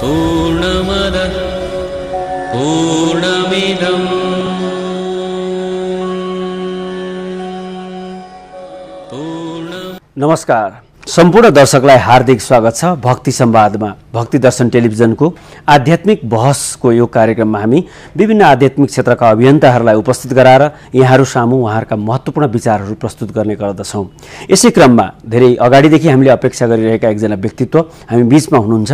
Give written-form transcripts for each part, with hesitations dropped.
पूर्णमदः पूर्णमिदं नमस्कार। सम्पूर्ण दर्शकलाई हार्दिक स्वागत छ भक्ति संवादमा। भक्ति दर्शन टेलिभिजनको आध्यात्मिक बहसको यो कार्यक्रममा हामी विभिन्न आध्यात्मिक क्षेत्रका अभियन्ताहरूलाई उपस्थित गराएर यहाँहरू सामु उहाँहरूका महत्त्वपूर्ण विचारहरू प्रस्तुत गर्ने गर्दछौँ। यसै क्रममा धेरै अगाडिदेखि हामीले अपेक्षा गरिरहेका एकजना व्यक्तित्व हामी बीचमा हुनुहुन्छ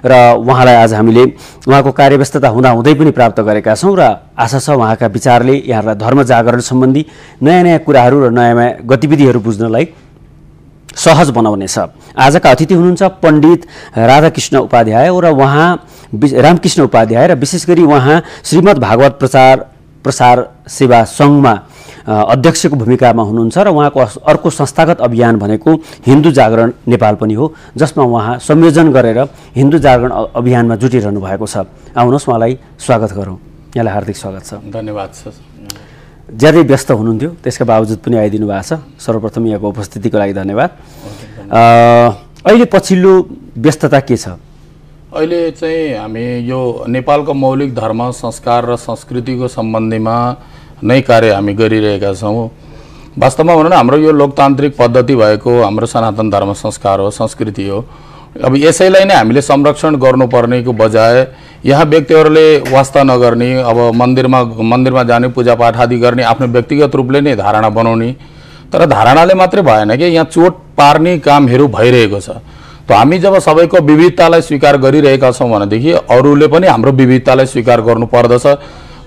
र उहाँलाई आज हामीले उहाँको कार्यव्यस्तता हुँदाहुँदै पनि प्राप्त गरेका छौँ र आशा छ उहाँका विचारले यहाँहरूलाई धर्म जागरण सम्बन्धी नयाँ नयाँ कुराहरू र नयाँ नयाँ गतिविधिहरू बुझ्नलाई सहज बनाउनेछ। आजका अतिथि हुनुहुन्छ पण्डित राधाकृष्ण उपाध्याय र उहाँ रामकृष्ण उपाध्याय र विशेष गरी उहाँ श्रीमद् भागवत प्रसार सेवा सङ्घमा अध्यक्षको भूमिकामा हुनुहुन्छ र उहाँको अर्को संस्थागत अभियान भनेको हिन्दू जागरण नेपाल पनि हो, जसमा उहाँ संयोजन गरेर हिन्दू जागरण अभियानमा जुटिरहनु भएको छ। आउनुहोस् उहाँलाई स्वागत गरौँ। यहाँलाई हार्दिक स्वागत छ। धन्यवाद छ। ज्यादै व्यस्त हुनुहुन्थ्यो, त्यसका बावजुद पनि आइदिनु भएको छ। सर्वप्रथम यहाँको उपस्थितिको लागि धन्यवाद। अहिले पछिल्लो व्यस्तता के छ? अहिले चाहिँ हामी यो नेपालको मौलिक धर्म संस्कार र संस्कृतिको सम्बन्धीमा नै कार्य हामी गरिरहेका छौँ। वास्तवमा भनौँ न, हाम्रो यो लोकतान्त्रिक पद्धति भएको हाम्रो सनातन धर्म संस्कार हो, संस्कृति हो। अब यसैलाई नै हामीले संरक्षण गर्नुपर्नेको बजाय यहाँ व्यक्तिहरूले वास्ता नगर्ने, अब मन्दिरमा जाने, पूजापाठ आदि गर्ने, आफ्नो व्यक्तिगत रूपले नै धारणा बनाउने। तर धारणाले मात्रै भएन कि यहाँ चोट पार्ने कामहरू भइरहेको छ। त हामी जब सबैको विविधतालाई स्वीकार गरिरहेका छौँ भनेदेखि अरूले पनि हाम्रो विविधतालाई स्वीकार गर्नुपर्दछ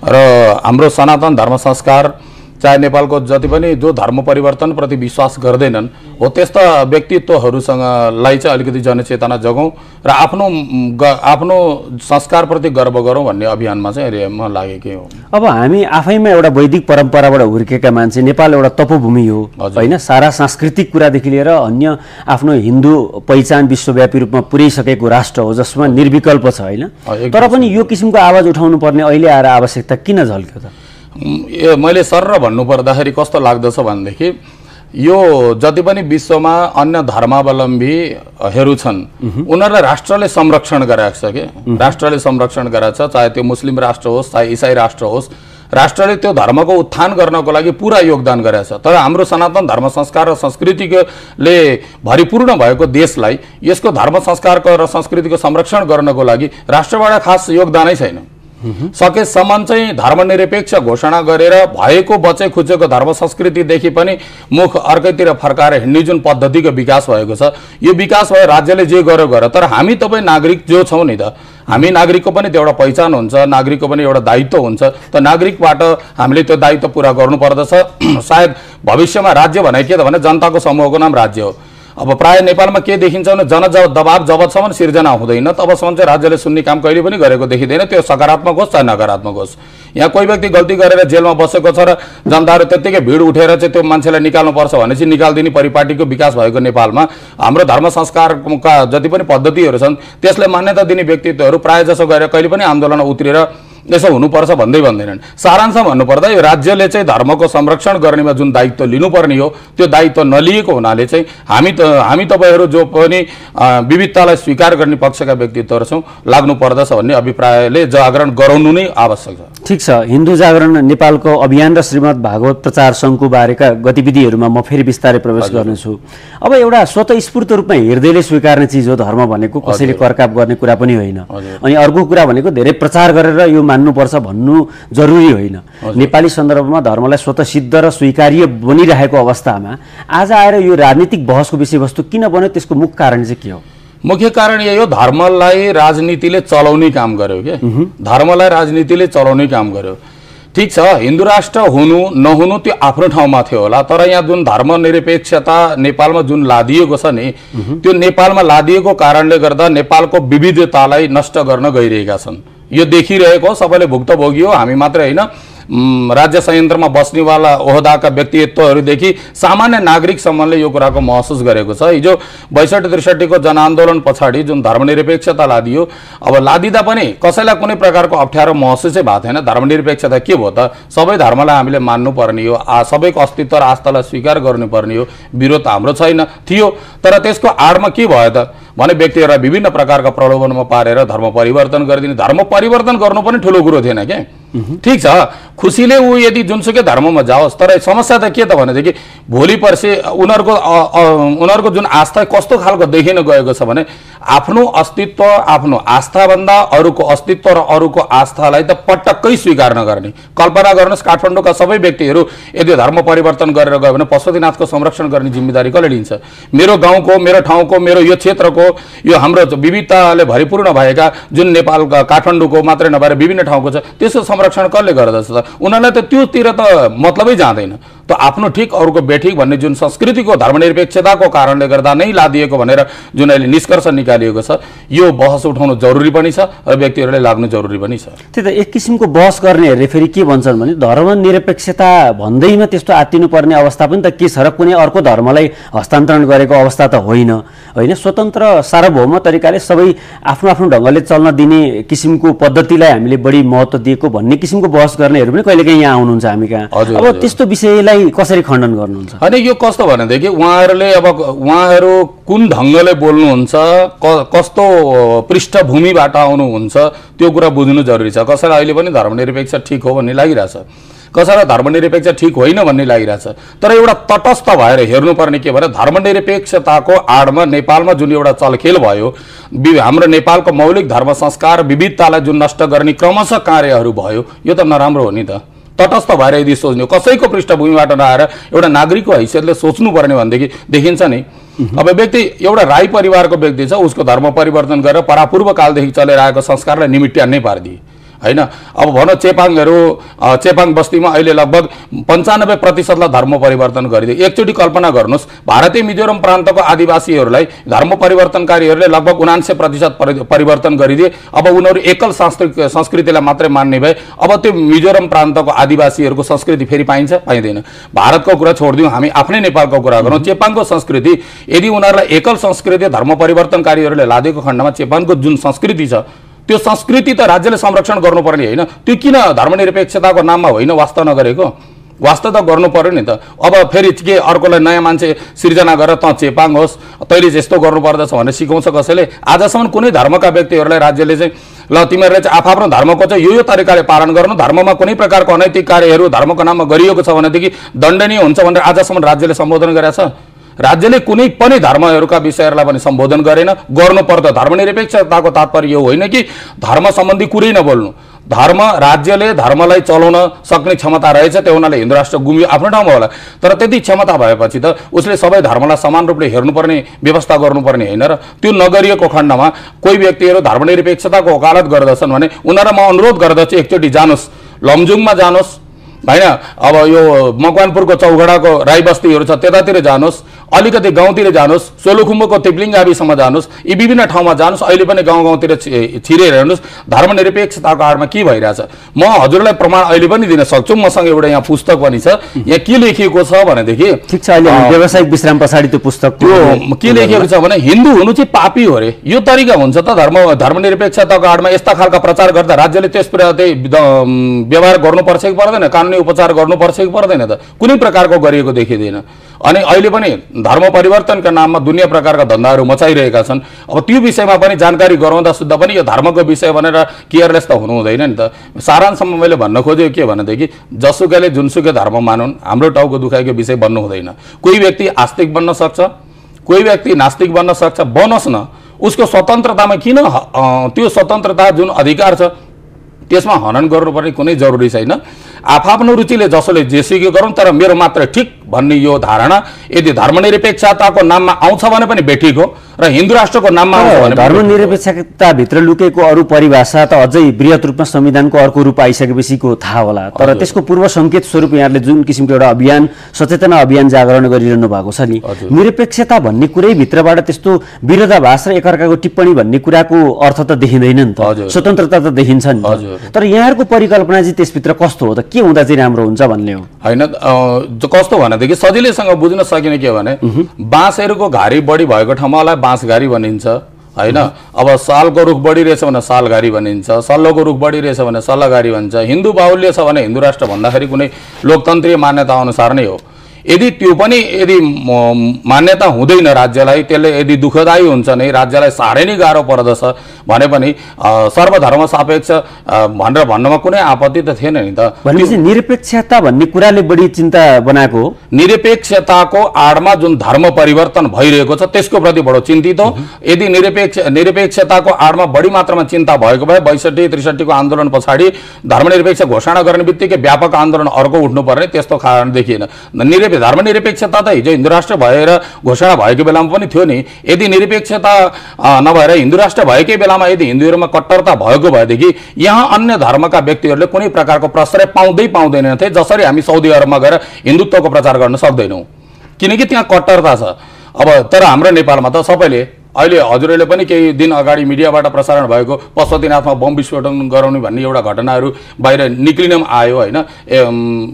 र हाम्रो सनातन धर्म संस्कार चाहे नेपालको जति पनि जो धर्म परिवर्तनप्रति विश्वास गर्दैनन् हो त्यस्ता व्यक्तित्वहरूसँगलाई चाहिँ अलिकति जनचेतना जगाउँ र आफ्नो संस्कारप्रति गर्व गरौँ भन्ने अभियानमा चाहिँ म लागेकै हो। अब हामी आफैमा एउटा वैदिक परम्पराबाट हुर्केका मान्छे, नेपाल एउटा तपोभूमि हो होइन, सारा सांस्कृतिक कुरादेखि लिएर अन्य आफ्नो हिन्दू पहिचान विश्वव्यापी रूपमा पुर्याइसकेको राष्ट्र हो जसमा निर्विकल्प छ होइन। तर पनि यो किसिमको आवाज उठाउनु पर्ने अहिले आएर आवश्यकता किन झल्क्यो त? मैले सर्र भन्नुपर्दाखेरि कस्तो लाग्दछ भनेदेखि यो जति पनि विश्वमा अन्य धर्मावलम्बीहरू छन् उनीहरूलाई राष्ट्रले संरक्षण गराएको छ के, राष्ट्रले संरक्षण गराएको छ। चाहे त्यो मुस्लिम राष्ट्र होस् चाहे इसाई राष्ट्र होस्, राष्ट्रले त्यो धर्मको उत्थान गर्नको लागि पुरा योगदान गरेको छ। तर हाम्रो सनातन धर्म संस्कार र संस्कृतिले भरिपूर्ण भएको देशलाई यसको धर्म संस्कारको र संस्कृतिको संरक्षण गर्नको लागि राष्ट्रबाट खास योगदानै छैन। सकेसम्म चाहिँ धर्मनिरपेक्ष घोषणा गरेर भएको बचे खुचेको धर्म संस्कृतिदेखि पनि मुख अर्कैतिर फर्काएर हिँड्ने जुन पद्धतिको विकास भएको छ, यो विकास भयो राज्यले जे गर्यो गर। तर हामी तपाईँ नागरिक जो छौँ नि त, हामी नागरिकको पनि त्यो एउटा पहिचान हुन्छ, नागरिकको पनि एउटा दायित्व हुन्छ। त नागरिकबाट हामीले त्यो दायित्व पुरा गर्नुपर्दछ। सायद भविष्यमा राज्य भने के त भने जनताको समूहको नाम राज्य हो। अब प्राय नेपालमा के देखिन्छ भने दबाब जबसम्म सिर्जना हुँदैन तबसम्म चाहिँ राज्यले सुन्ने काम कहिले पनि गरेको देखिँदैन, त्यो सकारात्मक होस् चाहे नकारात्मक होस्। यहाँ कोही व्यक्ति गल्ती गरेर जेलमा बसेको छ र जनताहरू त्यत्तिकै भिड उठेर चाहिँ त्यो मान्छेलाई निकाल्नुपर्छ भने चाहिँ निकाल्दिने परिपाटीको विकास भएको नेपालमा हाम्रो धर्म संस्कारका जति पनि पद्धतिहरू छन् त्यसलाई मान्यता दिने व्यक्तित्वहरू प्रायः जसो गरेर कहिले पनि आन्दोलनमा उत्रेर यसो हुनुपर्छ भन्दैनन्। सारांश भन्नुपर्दा यो राज्यले चाहिँ धर्मको संरक्षण गर्नेमा जुन दायित्व लिनुपर्ने हो त्यो दायित्व नलिएको हुनाले चाहिँ हामी तपाईहरू जो पनि विविधतालाई स्वीकार गर्ने पक्षका व्यक्तित्वहरू छौँ लाग्नु पर्दछ भन्ने अभिप्रायले जागरण गराउनु नै आवश्यक छ। ठिक छ। हिन्दू जागरण नेपालको अभियान र श्रीमद् भागवत प्रचार सङ्घको बारेका गतिविधिहरूमा म फेरि बिस्तारै प्रवेश गर्नेछु। अब एउटा स्वतःस्फूर्त रूपमा हृदयले स्वीकार्ने चिज हो धर्म भनेको, कसैले करकाप गर्ने कुरा पनि होइन। अनि अर्को कुरा भनेको धेरै प्रचार गरेर यो मान्नुपर्छ भन्नु जरुरी होइन। नेपाली सन्दर्भमा धर्मलाई स्वतः सिद्ध र स्वीकार्य बनिरहेको अवस्थामा आज आएर यो राजनीतिक बहसको विषयवस्तु किन बन्यो, त्यसको मुख्य कारण चाहिँ के हो? मुख्य कारण यही हो, धर्मलाई राजनीतिले चलाउने काम गर्यो के, धर्मलाई राजनीतिले चलाउने काम गर्यो। ठिक छ, हिन्दू राष्ट्र हुनु नहुनु त्यो आफ्नो ठाउँमा थियो होला, तर यहाँ जुन धर्मनिरपेक्षता नेपालमा जुन लादिएको छ नि त्यो नेपालमा लादिएको कारणले गर्दा नेपालको विविधतालाई नष्ट गर्न गइरहेका छन्। यो देखिरहेको सबैले भुक्तभोगी हो, हामी मात्रै होइन। राज्य संयन्त्रमा बस्नेवाला ओहदाका व्यक्तित्वहरूदेखि सामान्य नागरिकसम्मले यो कुराको महसुस गरेको छ। हिजो 62-63 को जनआन्दोलन पछाडि जुन धर्मनिरपेक्षता लादियो, अब लादिँदा पनि कसैलाई कुनै प्रकारको अप्ठ्यारो महसुसै भएको थिएन। धर्मनिरपेक्षता के भयो त? सबै धर्मलाई हामीले मान्नुपर्ने हो, सबैको अस्तित्व र आस्थालाई स्वीकार गर्नुपर्ने हो, विरोध हाम्रो छैन थियो। तर त्यसको आडमा के भयो त भने व्यक्तिहरूलाई विभिन्न प्रकारका प्रलोभनमा पारेर धर्म परिवर्तन गरिदिने। धर्म परिवर्तन गर्नु पनि ठुलो कुरो थिएन के। ठीक छ, खुसीले ऊ यदि जुनसुकै धर्ममा जाओस्, तर समस्या त के त भनेदेखि भोलि पर्सि उनीहरूको जुन आस्था कस्तो खालको देखिन गएको छ भने आफ्नो अस्तित्व, आफ्नो आस्थाभन्दा अरूको अस्तित्व र अरूको आस्थालाई त पटक्कै स्वीकार नगर्ने। कल्पना गर्नुहोस्, काठमाडौँका सबै व्यक्तिहरू यदि धर्म परिवर्तन गरेर गयो भने पशुपतिनाथको संरक्षण गर्ने जिम्मेदारी कसले लिन्छ? मेरो गाउँको, मेरो ठाउँको, मेरो यो क्षेत्रको, यो हाम्रो विविधताले भरिपूर्ण भएका जुन नेपालका काठमाडौँको मात्रै नभएर विभिन्न ठाउँको छ, त्यसको संरक्षण कसले गर्दछ त? उनीहरूलाई त त्योतिर त मतलबै जाँदैन। त आफ्नो ठिक अरूको बेठिक भन्ने जुन संस्कृतिको धर्मनिरपेक्षताको कारणले गर्दा नै लादिएको भनेर जुन अहिले निष्कर्ष निकालिएको छ, यो बहस उठाउनु जरुरी पनि छ र व्यक्तिहरूले लाग्नु जरुरी पनि छ। त्यही त एक किसिमको बहस गर्नेहरूले फेरि के भन्छन् भने धर्मनिरपेक्षता भन्दैमा त्यस्तो आत्तिनुपर्ने अवस्था पनि त के छ र? कुनै अर्को धर्मलाई हस्तान्तरण गरेको अवस्था त होइन। स्वतन्त्र सार्वभौम तरिकाले सबै आफ्नो आफ्नो ढङ्गले चल्न दिने किसिमको पद्धतिलाई हामीले बढी महत्त्व दिएको भन्ने किसिमको बहस गर्नेहरू पनि कहिलेकाहीँ यहाँ आउनुहुन्छ हामी कहाँ। अब त्यस्तो विषयलाई कसरी खण्डन गर्नुहुन्छ? अनि यो कस्तो भनेदेखि उहाँहरू कुन ढङ्गले बोल्नुहुन्छ, कस्तो पृष्ठभूमिबाट आउनुहुन्छ, त्यो कुरा बुझ्नु जरुरी छ। कसैलाई अहिले पनि धर्मनिरपेक्ष ठिक हो भन्ने लागिरहेछ, कसैलाई धर्मनिरपेक्ष ठिक होइन भन्ने लागिरहेछ। तर एउटा तटस्थ भएर हेर्नुपर्ने के भने धर्मनिरपेक्षताको आडमा नेपालमा जुन एउटा चलखेल भयो, हाम्रो नेपालको मौलिक धर्म संस्कार विविधतालाई जुन नष्ट गर्ने क्रमशः कार्यहरू भयो, यो त नराम्रो हो नि त। तटस्थ भएर यदि सोच्ने, कसैको पृष्ठभूमिबाट नआएर एउटा नागरिकको हैसियतले सोच्नुपर्ने भनेदेखि देखिन्छ नि। अब व्यक्ति एउटा राई परिवारको व्यक्ति छ, उसको धर्म परिवर्तन गरेर परापूर्व कालदेखि चलेर आएको संस्कारलाई निमिट्यान्नै पारिदिए होइन। अब भनौँ चेपाङ बस्तीमा अहिले लगभग 95% धर्म परिवर्तन गरिदिए। एकचोटि कल्पना गर्नुहोस्, भारतीय मिजोरम प्रान्तको आदिवासीहरूलाई धर्म परिवर्तनकारीहरूले लगभग 79% परिवर्तन गरिदिए। अब उनीहरू एकल संस्कृतिलाई मात्रै मान्ने भए। अब त्यो मिजोरम प्रान्तको आदिवासीहरूको संस्कृति फेरि पाइन्छ? पाइँदैन। भारतको कुरा छोडिदिउँ, हामी आफ्नै नेपालको कुरा गरौँ। चेपाङको संस्कृति यदि उनीहरूलाई एकल संस्कृति धर्म परिवर्तनकारीहरूले लादेको खण्डमा चेपाङको जुन संस्कृति छ, त्यो संस्कृति त राज्यले संरक्षण गर्नुपर्ने होइन? त्यो किन धर्मनिरपेक्षताको नाममा होइन वास्ता नगरेको? वास्ता त गर्नु पर्यो नि त। अब फेरि के अर्कोलाई नयाँ मान्छे सिर्जना गरेर त चेपाङ होस्, तैँले यस्तो गर्नुपर्दछ भनेर सिकाउँछ कसैले? आजसम्म कुनै धर्मका व्यक्तिहरूलाई राज्यले चाहिँ ल तिमीहरूले चाहिँ आफ्नो धर्मको चाहिँ यो तरिकाले पालन गर्नु, धर्ममा कुनै प्रकारको अनैतिक कार्यहरू धर्मको नाममा गरिएको छ भनेदेखि दण्डनीय हुन्छ भनेर आजसम्म राज्यले सम्बोधन गरेको छ? राज्यले कुनै पनि धर्महरूका विषयहरूलाई पनि सम्बोधन गरेन। गर्नु पर्दा धर्मनिरपेक्षताको तात्पर्य यो होइन कि धर्म सम्बन्धी कुरै नबोल्नु। धर्म, राज्यले धर्मलाई चलाउन सक्ने क्षमता रहेछ, त्यो हुनाले हिन्दू राष्ट्र गुमियो आफ्नो ठाउँमा होला। तर त्यति क्षमता भएपछि त उसले सबै धर्मलाई समान रूपले हेर्नुपर्ने व्यवस्था गर्नुपर्ने होइन र? त्यो नगरिएको खण्डमा कोही व्यक्तिहरू धर्मनिरपेक्षताको वकालत गर्दछन् भने उनीहरूलाई म अनुरोध गर्दछु, एकचोटि जानुहोस्, लमजुङमा जानुहोस् होइन, अब यो मकवानपुरको चौघडाको राई बस्तीहरू छ त्यतातिर जानुहोस्, अलिकति गाउँतिर जानुहोस्, सोलुखुम्बुको तिप्लिङ गाविसम्म जानुहोस्, यी विभिन्न ठाउँमा जानुहोस्। अहिले पनि गाउँतिर छिरेर हेर्नुहोस् धर्मनिरपेक्षताको आडमा के भइरहेछ। म हजुरलाई प्रमाण अहिले पनि दिन सक्छु। मसँग एउटा यहाँ पुस्तक पनि छ। यहाँ के लेखिएको छ भनेदेखि, ठिक छ, अहिले व्यावसायिक विश्राम पछाडि त्यो पुस्तक त्यो के लेखिएको छ भने हिन्दू हुनु चाहिँ पापी हो रे। यो तरिका हुन्छ त धर्मनिरपेक्षताको आडमा यस्ता खालका प्रचार गर्दा राज्यले त्यसप्रति व्यवहार गर्नुपर्छ कि पर्दैन? कानुनी उपचार गर्नुपर्छ कि पर्दैन त? कुनै प्रकारको गरिएको देखिँदैन। अनि अहिले पनि धर्म परिवर्तनका नाममा दुनियाँ प्रकारका धन्दाहरू मचाइरहेका छन्। अब त्यो विषयमा पनि जानकारी गराउँदा सुद्धा पनि यो धर्मको विषय भनेर केयरलेस त हुनु हुँदैन नि त। सारांशमा मैले भन्न खोजेको के भनेदेखि जसुकैले जुनसुकै धर्म मानुन्, हाम्रो टाउको दुखाइको विषय बन्नु हुँदैन। कोही व्यक्ति आस्तिक बन्न सक्छ, कोही व्यक्ति नास्तिक बन्न सक्छ, बनोस् न। उसको स्वतन्त्रतामा किन त्यो स्वतन्त्रता जुन अधिकार छ त्यसमा हनन गर्नुपर्ने कुनै जरुरी छैन। आफ्नो रुचिले जसले जे सुकै गरौँ, तर मेरो मात्र ठिक भन्ने यो धारणा यदि धर्मनिरपेक्षताको नाममा आउँछ भने पनि बेठिक हो र हिन्दू राष्ट्रको नाममा आउँछ भने धर्मनिरपेक्षताभित्र लुकेको अरू परिभाषा त अझै बृहत रूपमा संविधानको अर्को रूप आइसकेपछिको थाहा होला। तर त्यसको पूर्व संकेत स्वरूप यहाँले जुन किसिमको एउटा अभियान सचेतना अभियान जागरण गरिरहनु भएको छ नि, निरपेक्षता भन्ने कुरै भित्रबाट त्यस्तो विरोधाभास र एकअर्काको टिप्पणी भन्ने कुराको अर्थ त देखिँदैन नि त, स्वतन्त्रता त देखिन्छ नि त। तर यहाँहरूको परिकल्पना चाहिँ त्यसभित्र कस्तो हो त, के हुँदा चाहिँ राम्रो हुन्छ भन्ने हो? होइन, कस्तो भनेदेखि सजिलैसँग बुझ्न सकिने के भने बाँसहरूको घारी बढी भएको ठाउँमा बाँसघारी भनिन्छ होइन। अब सालको रुख बढिरहेछ भने सालघारी भनिन्छ, सल्लोको रुख बढिरहेछ भने सल्लाघारी भन्छ। हिन्दू बाहुल्य छ भने हिन्दू राष्ट्र भन्दाखेरि कुनै लोकतन्त्रीय मान्यता अनुसार नै हो। यदि त्यो पनि यदि मान्यता हुँदैन राज्यलाई, त्यसले यदि दुःखदायी हुन्छ नै, राज्यलाई साह्रै नै गाह्रो पर्दछ भने पनि सर्वधर्म सापेक्ष भनेर भन्नमा कुनै आपत्ति त थिएन नि त। भनेपछि निरपेक्षता भन्ने कुराले बढी चिन्ता बनाएको हो। निरपेक्षताको आडमा जुन धर्म परिवर्तन भइरहेको छ त्यसको प्रति बडो चिन्तित हो। यदि निरपेक्षताको आडमा बढी मात्रामा चिन्ता भएको भए 62-63 को आन्दोलन पछाडि धर्मनिरपेक्ष घोषणा गर्ने बित्तिकै व्यापक आन्दोलन अर्को उठ्नुपर्ने त्यस्तो कारण देखिएन। धर्मनिरपेक्षता त हिजो हिन्दू राष्ट्र भएर घोषणा भएको बेलामा पनि थियो नि। यदि निरपेक्षता नभएर हिन्दू राष्ट्र भएकै बेलामा यदि हिन्दूहरूमा कट्टरता भएको भएदेखि यहाँ अन्य धर्मका व्यक्तिहरूले कुनै प्रकारको प्रश्रय पाउँदैनथे। जसरी हामी साउदी अरबमा गएर हिन्दुत्वको प्रचार गर्न सक्दैनौँ किनकि त्यहाँ कट्टरता छ। अब तर हाम्रो नेपालमा त सबैले अहिले हजुरहरूले पनि केही दिन अगाडि मिडियाबाट प्रसारण भएको पशुपतिनाथमा बम विस्फोटन गराउने भन्ने एउटा घटनाहरू बाहिर निक्लिन आयो होइन।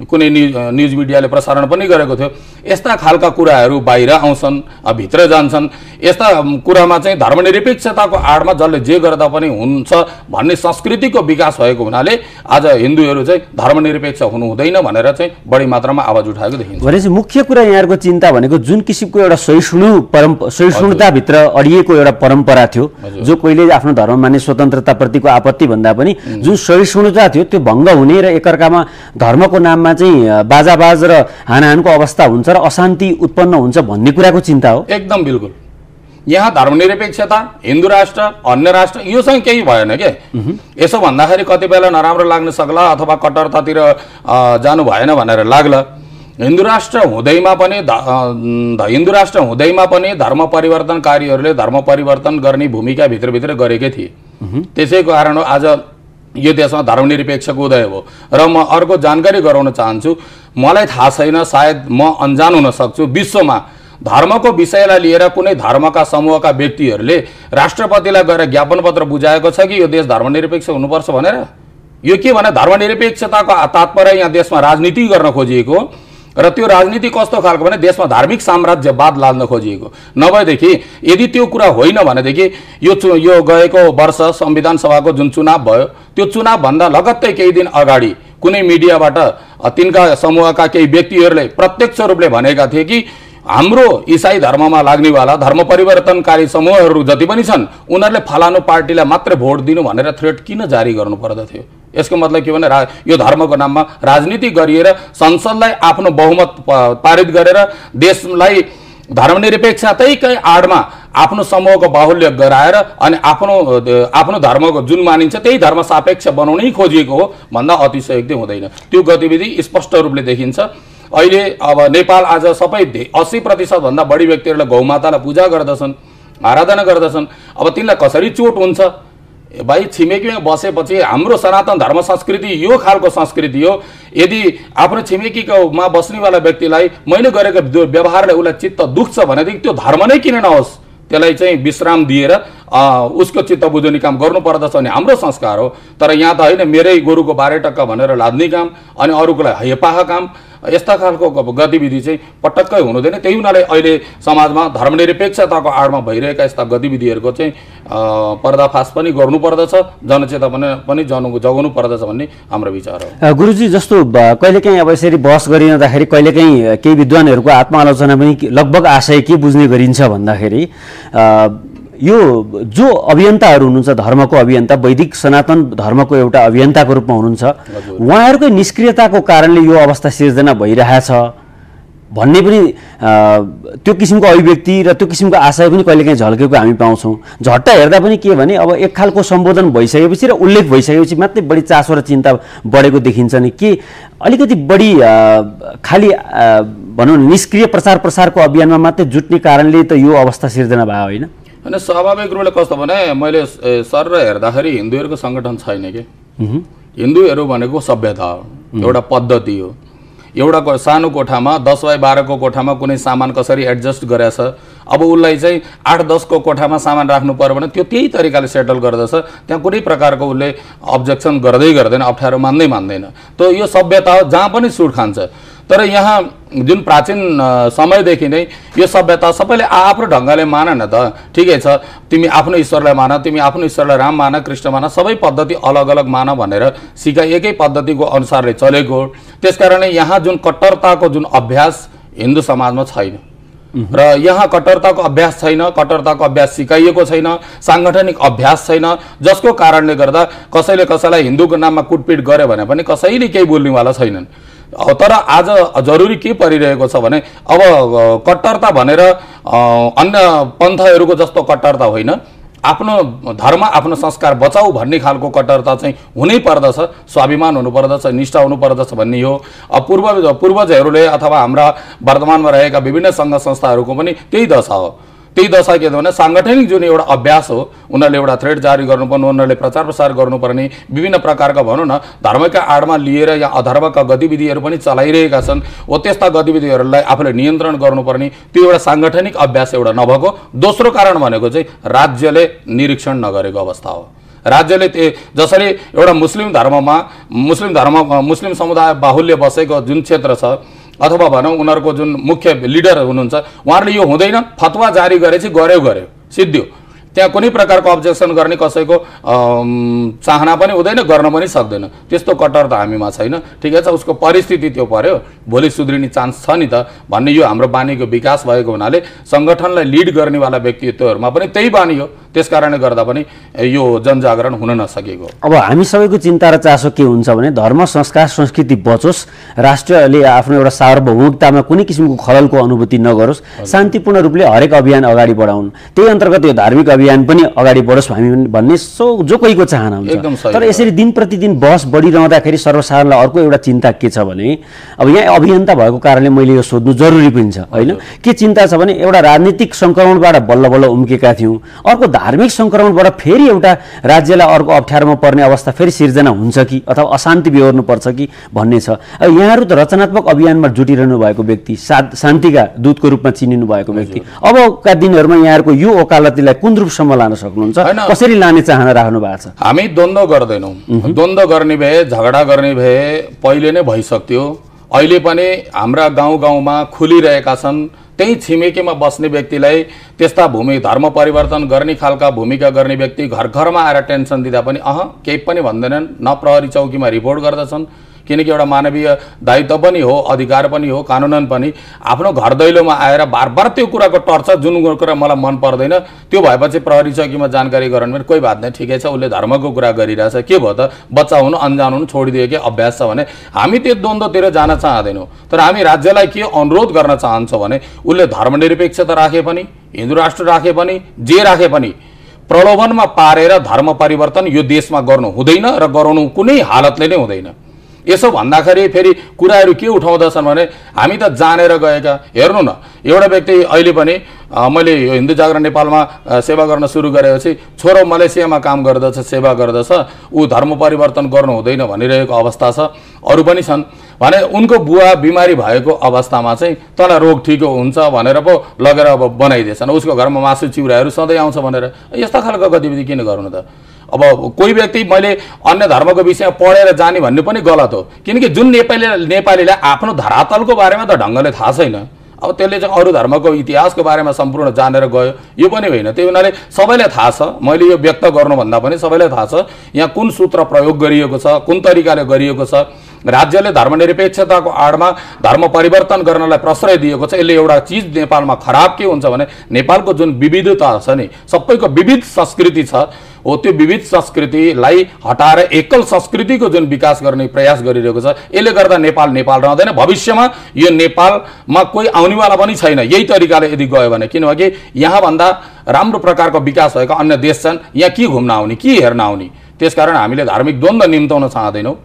कुनै न्युज मिडियाले प्रसारण पनि गरेको थियो। यस्ता खालका कुराहरू बाहिर आउँछन्, भित्र जान्छन्। यस्ता कुरामा चाहिँ धर्मनिरपेक्षताको आडमा जसले जे गर्दा पनि हुन्छ भन्ने संस्कृतिको विकास भएको हुनाले आज हिन्दूहरू चाहिँ धर्मनिरपेक्ष हुनु हुँदैन भनेर चाहिँ बढी मात्रामा आवाज उठाएको देखिन्छ। भनेपछि मुख्य कुरा यहाँको चिन्ता भनेको जुन किसिमको एउटा सहिष्णुताभित्र अडिएको एउटा परम्परा थियो, जो कहिले आफ्नो धर्म मान्ने स्वतन्त्रताप्रतिको आपत्ति भन्दा पनि जुन सहिष्णुता थियो त्यो भङ्ग हुने र एकअर्कामा धर्मको नाममा चाहिँ बाजाबाज र हानाहानको अवस्था हुन्छ र अशान्ति उत्पन्न हुन्छ भन्ने कुराको चिन्ता हो। एकदम बिल्कुल। यहाँ धर्मनिरपेक्षता, हिन्दू राष्ट्र, अन्य राष्ट्र यो चाहिँ केही भएन के। यसो भन्दाखेरि कति बेला नराम्रो लाग्न सक्ला अथवा कट्टरतातिर जानु भएन भनेर लाग्ला। हिन्दू राष्ट्र हुँदैमा पनि धर्म परिवर्तनकारीहरूले धर्म परिवर्तन गर्ने भूमिका भित्रभित्र गरेकै थिए। त्यसै कारण आज यो देशमा धर्मनिरपेक्षको उदय हो। र म अर्को जानकारी गराउन चाहन्छु, मलाई थाहा छैन, सायद म अनजान हुन सक्छु, विश्वमा धर्मको विषयलाई लिएर कुनै धर्मका समूहका व्यक्तिहरूले राष्ट्रपतिलाई गएर ज्ञापन पत्र बुझाएको छ कि यो देश धर्मनिरपेक्ष हुनुपर्छ भनेर। यो के भने धर्मनिरपेक्षताको तात्पर्य यहाँ देशमा राजनीति गर्न खोजिएको र त्यो राजनीति कस्तो खालको भने देशमा धार्मिक साम्राज्यवाद लाद्न खोजिएको। नभएदेखि यदि त्यो कुरा होइन भनेदेखि यो गएको वर्ष संविधान सभाको जुन चुनाव भयो त्यो चुनाव भन्दा लगत्तै केही दिन अगाडि कुनै मिडियाबाट तिनका समूहका केही व्यक्तिहरूले प्रत्यक्ष रूपले भनेका थिए कि हाम्रो इसाई धर्ममा लाग्नेवाला धर्म परिवर्तनकारी समूहहरू जति पनि छन् उनीहरूले फलानु पार्टीलाई मात्र भोट दिनु भनेर थ्रेट किन जारी गर्नु पर्दथ्यो? यसको मतलब के भने यो धर्मको नाममा राजनीति गरिएर संसदलाई आफ्नो बहुमत पारित गरेर देशलाई धर्मनिरपेक्षताकै आडमा आफ्नो समूहको बाहुल्य गराएर अनि आफ्नो धर्मको जुन मानिन्छ त्यही धर्म सापेक्ष बनाउनै खोजिएको हो भन्दा अतिशयोक्ति हुँदैन। त्यो गतिविधि स्पष्ट रूपले देखिन्छ। अहिले अब नेपाल आज सबै 80% भन्दा बढी व्यक्तिहरूले गौमातालाई पूजा गर्दछन्, आराधना गर्दछन्। अब तिनलाई कसरी चोट हुन्छ? भाइ छिमेकीमा बसेपछि हाम्रो सनातन धर्म संस्कृति यो खालको संस्कृति हो। यदि आफ्नो छिमेकीमा बस्नेवाला व्यक्तिलाई मैले गरेको व्यवहारले उसलाई चित्त दुख्छ भनेदेखि त्यो धर्म नै किन नहोस्, त्यसलाई चाहिँ विश्राम दिएर उसको चित्त बुझाउने काम गर्नु पर्दछ भने हाम्रो संस्कार हो। तर यहाँ त होइन, मेरै गोरुको 12 टक्का भनेर लाद्ने काम अनि अरूकोलाई हेपाह काम, यस्ता खालको गतिविधि चाहिँ पटक्कै हुनुहुँदैन। त्यही हुनाले अहिले समाजमा धर्मनिरपेक्षताको आडमा भइरहेका यस्ता गतिविधिहरूको चाहिँ पर्दाफास पनि गर्नुपर्दछ, जनचेतना पनि जगाउनु पर्दछ भन्ने हाम्रो विचार हो। गुरुजी, जस्तो कहिलेकाहीँ अब यसरी बहस गरिरहँदाखेरि कहिलेकाहीँ केही विद्वानहरूको आत्मआलोचना पनि लगभग आशय के बुझ्ने गरिन्छ भन्दाखेरि यो जो अभियन्ताहरू हुनुहुन्छ, धर्मको अभियन्ता, वैदिक सनातन धर्मको एउटा अभियन्ताको रूपमा हुनुहुन्छ, उहाँहरूकै निष्क्रियताको कारणले यो अवस्था सिर्जना भइरहेछ भन्ने पनि त्यो किसिमको अभिव्यक्ति र त्यो किसिमको आशय पनि कहिलेकाहीँ झल्केको हामी पाउँछौँ। झट्ट हेर्दा पनि के भने अब एक खालको सम्बोधन भइसकेपछि र उल्लेख भइसकेपछि मात्रै बढी चासो र चिन्ता बढेको देखिन्छ नि। के अलिकति बढी खालि भनौँ न निष्क्रिय प्रचार प्रसारको अभियानमा मात्रै जुट्ने कारणले त यो अवस्था सिर्जना भयो होइन? अनि स्वाभाविक रूपले कस्तो भने मैले सर हेर्दाखेरि हिन्दूहरूको सङ्गठन छैन कि। हिन्दूहरू भनेको सभ्यता हो, एउटा पद्धति हो। एउटा सानो कोठामा 10x12 को कोठामा कुनै सामान कसरी एडजस्ट गरेछ, अब उसलाई चाहिँ 8-10 को कोठामा सामान राख्नु पर्यो भने त्यो त्यही तरिकाले सेटल गर्दछ। त्यहाँ कुनै प्रकारको उसले अब्जेक्सन गर्दैन, अप्ठ्यारो मान्दैन। त यो सभ्यता हो जहाँ पनि सुट खान्छ। तर यहाँ जुन प्राचीन समयदेखि नै यो सभ्यता सबैले आफ्नो ढङ्गले मान न त, ठिकै छ, तिमी आफ्नो ईश्वरलाई मान, तिमी आफ्नो ईश्वरलाई राम मान, कृष्ण मान, सबै पद्धति अलग अलग मान भनेर सिकाइएकै पद्धतिको अनुसारले चलेको। त्यसकारणले यहाँ जुन कट्टरताको जुन अभ्यास हिन्दू समाजमा छैन र यहाँ कट्टरताको अभ्यास छैन, कट्टरताको अभ्यास सिकाइएको छैन, साङ्गठनिक अभ्यास छैन, जसको कारणले गर्दा कसैले कसैलाई हिन्दूको नाममा कुटपिट गर्यो भने पनि कसैले केही बोल्नेवाला छैनन्। तर आज जरुरी के परिरहेको छ भने अब कट्टरता भनेर अन्य पन्थहरूको जस्तो कट्टरता होइन, आफ्नो धर्म आफ्नो संस्कार बचाऊ भन्ने खालको कट्टरता चाहिँ हुनै पर्दछ, स्वाभिमान हुनुपर्दछ, निष्ठा हुनुपर्दछ भन्ने हो। पूर्वजहरूले अथवा हाम्रा वर्तमानमा रहेका विभिन्न सङ्घ संस्थाहरूको पनि त्यही दशा हो। त्यही दशा के भने साङ्गठनिक जुन एउटा अभ्यास हो, उनीहरूले एउटा थ्रेड जारी गर्नुपर्ने, उनीहरूले प्रचार प्रसार गर्नुपर्ने, विभिन्न प्रकारका भनौँ न धर्मका आडमा लिएर या अधर्मका गतिविधिहरू पनि चलाइरहेका छन्। हो त्यस्ता गतिविधिहरूलाई आफूले नियन्त्रण गर्नुपर्ने त्यो एउटा साङ्गठनिक अभ्यास एउटा नभएको। दोस्रो कारण भनेको चाहिँ राज्यले निरीक्षण नगरेको अवस्था हो। राज्यले जसरी एउटा मुस्लिम समुदाय बाहुल्य बसेको जुन क्षेत्र छ अथवा भनौँ उनीहरूको जुन मुख्य लिडर हुनुहुन्छ उहाँहरूले यो हुँदैन फतवा जारी गरेपछि गर्यो सिद्धियो, त्यहाँ कुनै प्रकारको अब्जेक्सन गर्ने कसैको चाहना पनि हुँदैन, गर्न पनि सक्दैन। त्यस्तो कट्टरता हामीमा छैन। ठिकै छ, उसको परिस्थिति त्यो पर्यो, भोलि सुध्रिने चान्स छ नि त भन्ने यो हाम्रो बानीको विकास भएको हुनाले सङ्गठनलाई लिड गर्नेवाला व्यक्तित्वहरूमा पनि त्यही बानी हो। त्यसकारणले गर्दा पनि यो जनजागरण हुन नसकेको। अब हामी सबैको चिन्ता र चासो के हुन्छ भने धर्म संस्कार संस्कृति बचोस्, राष्ट्रले आफ्नो एउटा सार्वभौमिकतामा कुनै किसिमको खललको अनुभूति नगरोस्, शान्तिपूर्ण रूपले हरेक अभियान अगाडि बढाउन्, त्यही अन्तर्गत यो धार्मिक अभियान पनि अगाडि बढोस् हामी भन्ने जो कोहीको चाहना हुन्छ। तर यसरी दिन प्रतिदिन बहस बढिरहँदाखेरि सर्वसाधारणलाई अर्को एउटा चिन्ता के छ भने अब यहाँ अभियन्ता भएको कारणले मैले यो सोध्नु जरुरी पनि छ होइन। के चिन्ता छ भने एउटा राजनीतिक सङ्क्रमणबाट बल्ल बल्ल उम्केका थियौँ, अर्को धार्मिक सङ्क्रमणबाट फेरि एउटा राज्यलाई अर्को अप्ठ्यारोमा पर्ने अवस्था फेरि सिर्जना हुन्छ कि अथवा अशान्ति बिहोर्नु पर्छ कि भन्ने छ। अब यहाँहरू त रचनात्मक अभियानमा जुटिरहनु भएको व्यक्ति, शान्तिका दूतको रूपमा चिनिनु भएको व्यक्ति, अबका दिनहरूमा यहाँहरूको यो ओकालतीलाई कुन रूपसम्म लान सक्नुहुन्छ, कसरी लाने चाहना राख्नु भएको छ? हामी द्वन्द्व गर्दैनौँ, द्वन्द्व गर्ने भए झगडा गर्ने भए पहिले नै भइसक्थ्यो। अहिले पनि हाम्रा गाउँमा खुलिरहेका छन्, त्यही छिमेकीमा बस्ने व्यक्तिलाई त्यस्ता धर्म परिवर्तन गर्ने खालका भूमिका गर्ने व्यक्ति घर घरमा आएर टेन्सन दिँदा पनि केही पनि भन्दैनन्, न प्रहरी चौकीमा रिपोर्ट गर्दछन्, किनकि एउटा मानवीय दायित्व पनि हो, अधिकार पनि हो, कानुनन पनि। आफ्नो घर दैलोमा आएर बार त्यो कुराको टर्चर जुन कुरा मलाई मन पर्दैन त्यो भएपछि प्रहरी चौकीमा जानकारी गराउनु पनि कोही बात नै, ठिकै छ, उसले धर्मको कुरा गरिरहेछ, के भयो त बच्चा हुनु अनजान हुनु छोडिदियो कि अभ्यास छ भने हामी त्यो द्वन्द्वतिर जान चाहँदैनौँ। तर हामी राज्यलाई के अनुरोध गर्न चाहन्छौँ भने उसले धर्मनिरपेक्षता राखे पनि, हिन्दू राष्ट्र राखे पनि, जे राखे पनि प्रलोभनमा पारेर धर्म परिवर्तन यो देशमा गर्नु हुँदैन र गराउनु कुनै हालतले नै हुँदैन। यसो भन्दाखेरि फेरि कुराहरू के उठाउँदछन् भने हामी त जानेर गएका। हेर्नु न, एउटा व्यक्ति अहिले पनि मैले यो हिन्दू जागरण नेपालमा सेवा गर्न सुरु गरेपछि छोरो मलेसियामा काम गर्दछ, सेवा गर्दछ, ऊ धर्म परिवर्तन गर्नु हुँदैन भनिरहेको अवस्था छ। अरू पनि छन् भने उनको बुवा बिमारी भएको अवस्थामा चाहिँ तँलाई रोग ठिक हुन्छ भनेर पो लगेर अब बनाइदिएछन्, उसको घरमा मासु चिउराहरू सधैँ आउँछ भनेर। यस्ता खालको गतिविधि किन गर्नु त? अब कोही व्यक्ति मैले अन्य धर्मको विषयमा पढेर जाने भन्ने पनि गलत हो, किनकि जुन नेपालीलाई आफ्नो धरातलको बारेमा त ढङ्गले थाहा छैन, अब त्यसले चाहिँ अरू धर्मको इतिहासको बारेमा सम्पूर्ण जानेर गयो यो पनि होइन। त्यही हुनाले सबैलाई थाहा छ, मैले यो व्यक्त गर्नुभन्दा पनि सबैलाई थाहा छ यहाँ कुन सूत्र प्रयोग गरिएको छ, कुन तरिकाले गरिएको छ। राज्यले धर्मनिरपेक्षताको आडमा धर्म परिवर्तन गर्नलाई प्रश्रय दिएको छ। यसले एउटा चिज नेपालमा खराब के हुन्छ भने नेपालको जुन विविधता छ नि, सबैको विविध संस्कृति छ, हो त्यो विविध संस्कृतिलाई हटाएर एकल संस्कृतिको जुन विकास गर्ने प्रयास गरिरहेको छ, यसले गर्दा नेपाल रहँदैन। भविष्यमा यो नेपालमा कोही आउनेवाला पनि छैन यही तरिकाले यदि गयो भने, किनकि यहाँभन्दा राम्रो प्रकारको विकास भएका अन्य देश छन्, यहाँ के घुम्न आउने, के हेर्न आउने। त्यसकारण हामीले धार्मिक द्वन्द्व निम्ताउन चाहँदैनौँ।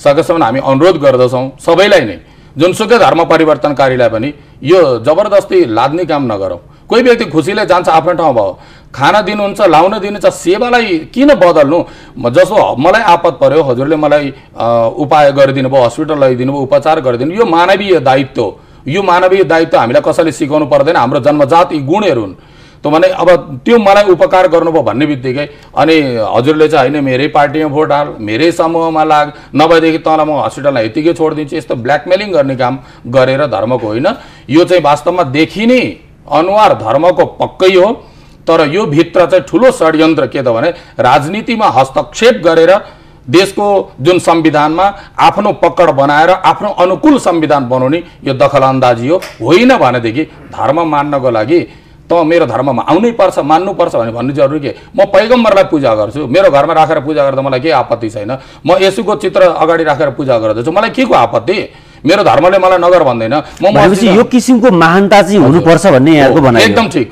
सकेसम्म हामी अनुरोध गर्दछौँ सबैलाई नै जुनसुकै धर्म परिवर्तनकारीलाई पनि यो जबरजस्ती लाद्ने काम नगरौँ। कोही व्यक्ति खुसीले जान्छ आफ्नो ठाउँ भयो, खाना दिनुहुन्छ, लाउन दिनुहुन्छ, सेवालाई किन बदल्नु? जसो मलाई आपत पर्यो, हजुरले मलाई उपाय गरिदिनु भयो, हस्पिटल लैदिनु भयो, उपचार गरिदिनु, यो मानवीय दायित्व। यो मानवीय दायित्व हामीलाई कसैले सिकाउनु पर्दैन, हाम्रो जन्मजात यी गुणहरू हुन्। त भने अब त्यो मलाई उपकार गर्नुभयो भन्ने बित्तिकै अनि हजुरले चाहिँ होइन मेरै पार्टीमा भोट हाल, मेरै समूहमा लाग, नभएदेखि तँलाई म हस्पिटललाई यतिकै छोडिदिन्छु, यस्तो ब्ल्याकमेलिङ गर्ने काम गरेर धर्मको होइन। यो चाहिँ वास्तवमा देखिने अनुहार धर्मको पक्कै हो, तर यो भित्र चाहिँ ठुलो षड्यन्त्र के त भने राजनीतिमा हस्तक्षेप गरेर देशको जुन संविधानमा आफ्नो पकड बनाएर आफ्नो अनुकूल संविधान बनाउने यो दखलअन्दाजी हो। होइन भनेदेखि धर्म मान्नको लागि त मेरो धर्ममा आउनै पर्छ, मान्नु पर्छ भने भन्नु जरुरी के? म पैगम्बरलाई पूजा गर्छु, मेरो घरमा राखेर पूजा गर्दा मलाई केही आपत्ति छैन। म येशूको चित्र अगाडि राखेर पूजा गर्दछु, मलाई के को आपत्ति? मेरो धर्मले मलाई नगर भन्दैन। यो किसिमको महानता चाहिँ हुनुपर्छ भन्ने यहाँको भनाइ एकदम ठिक।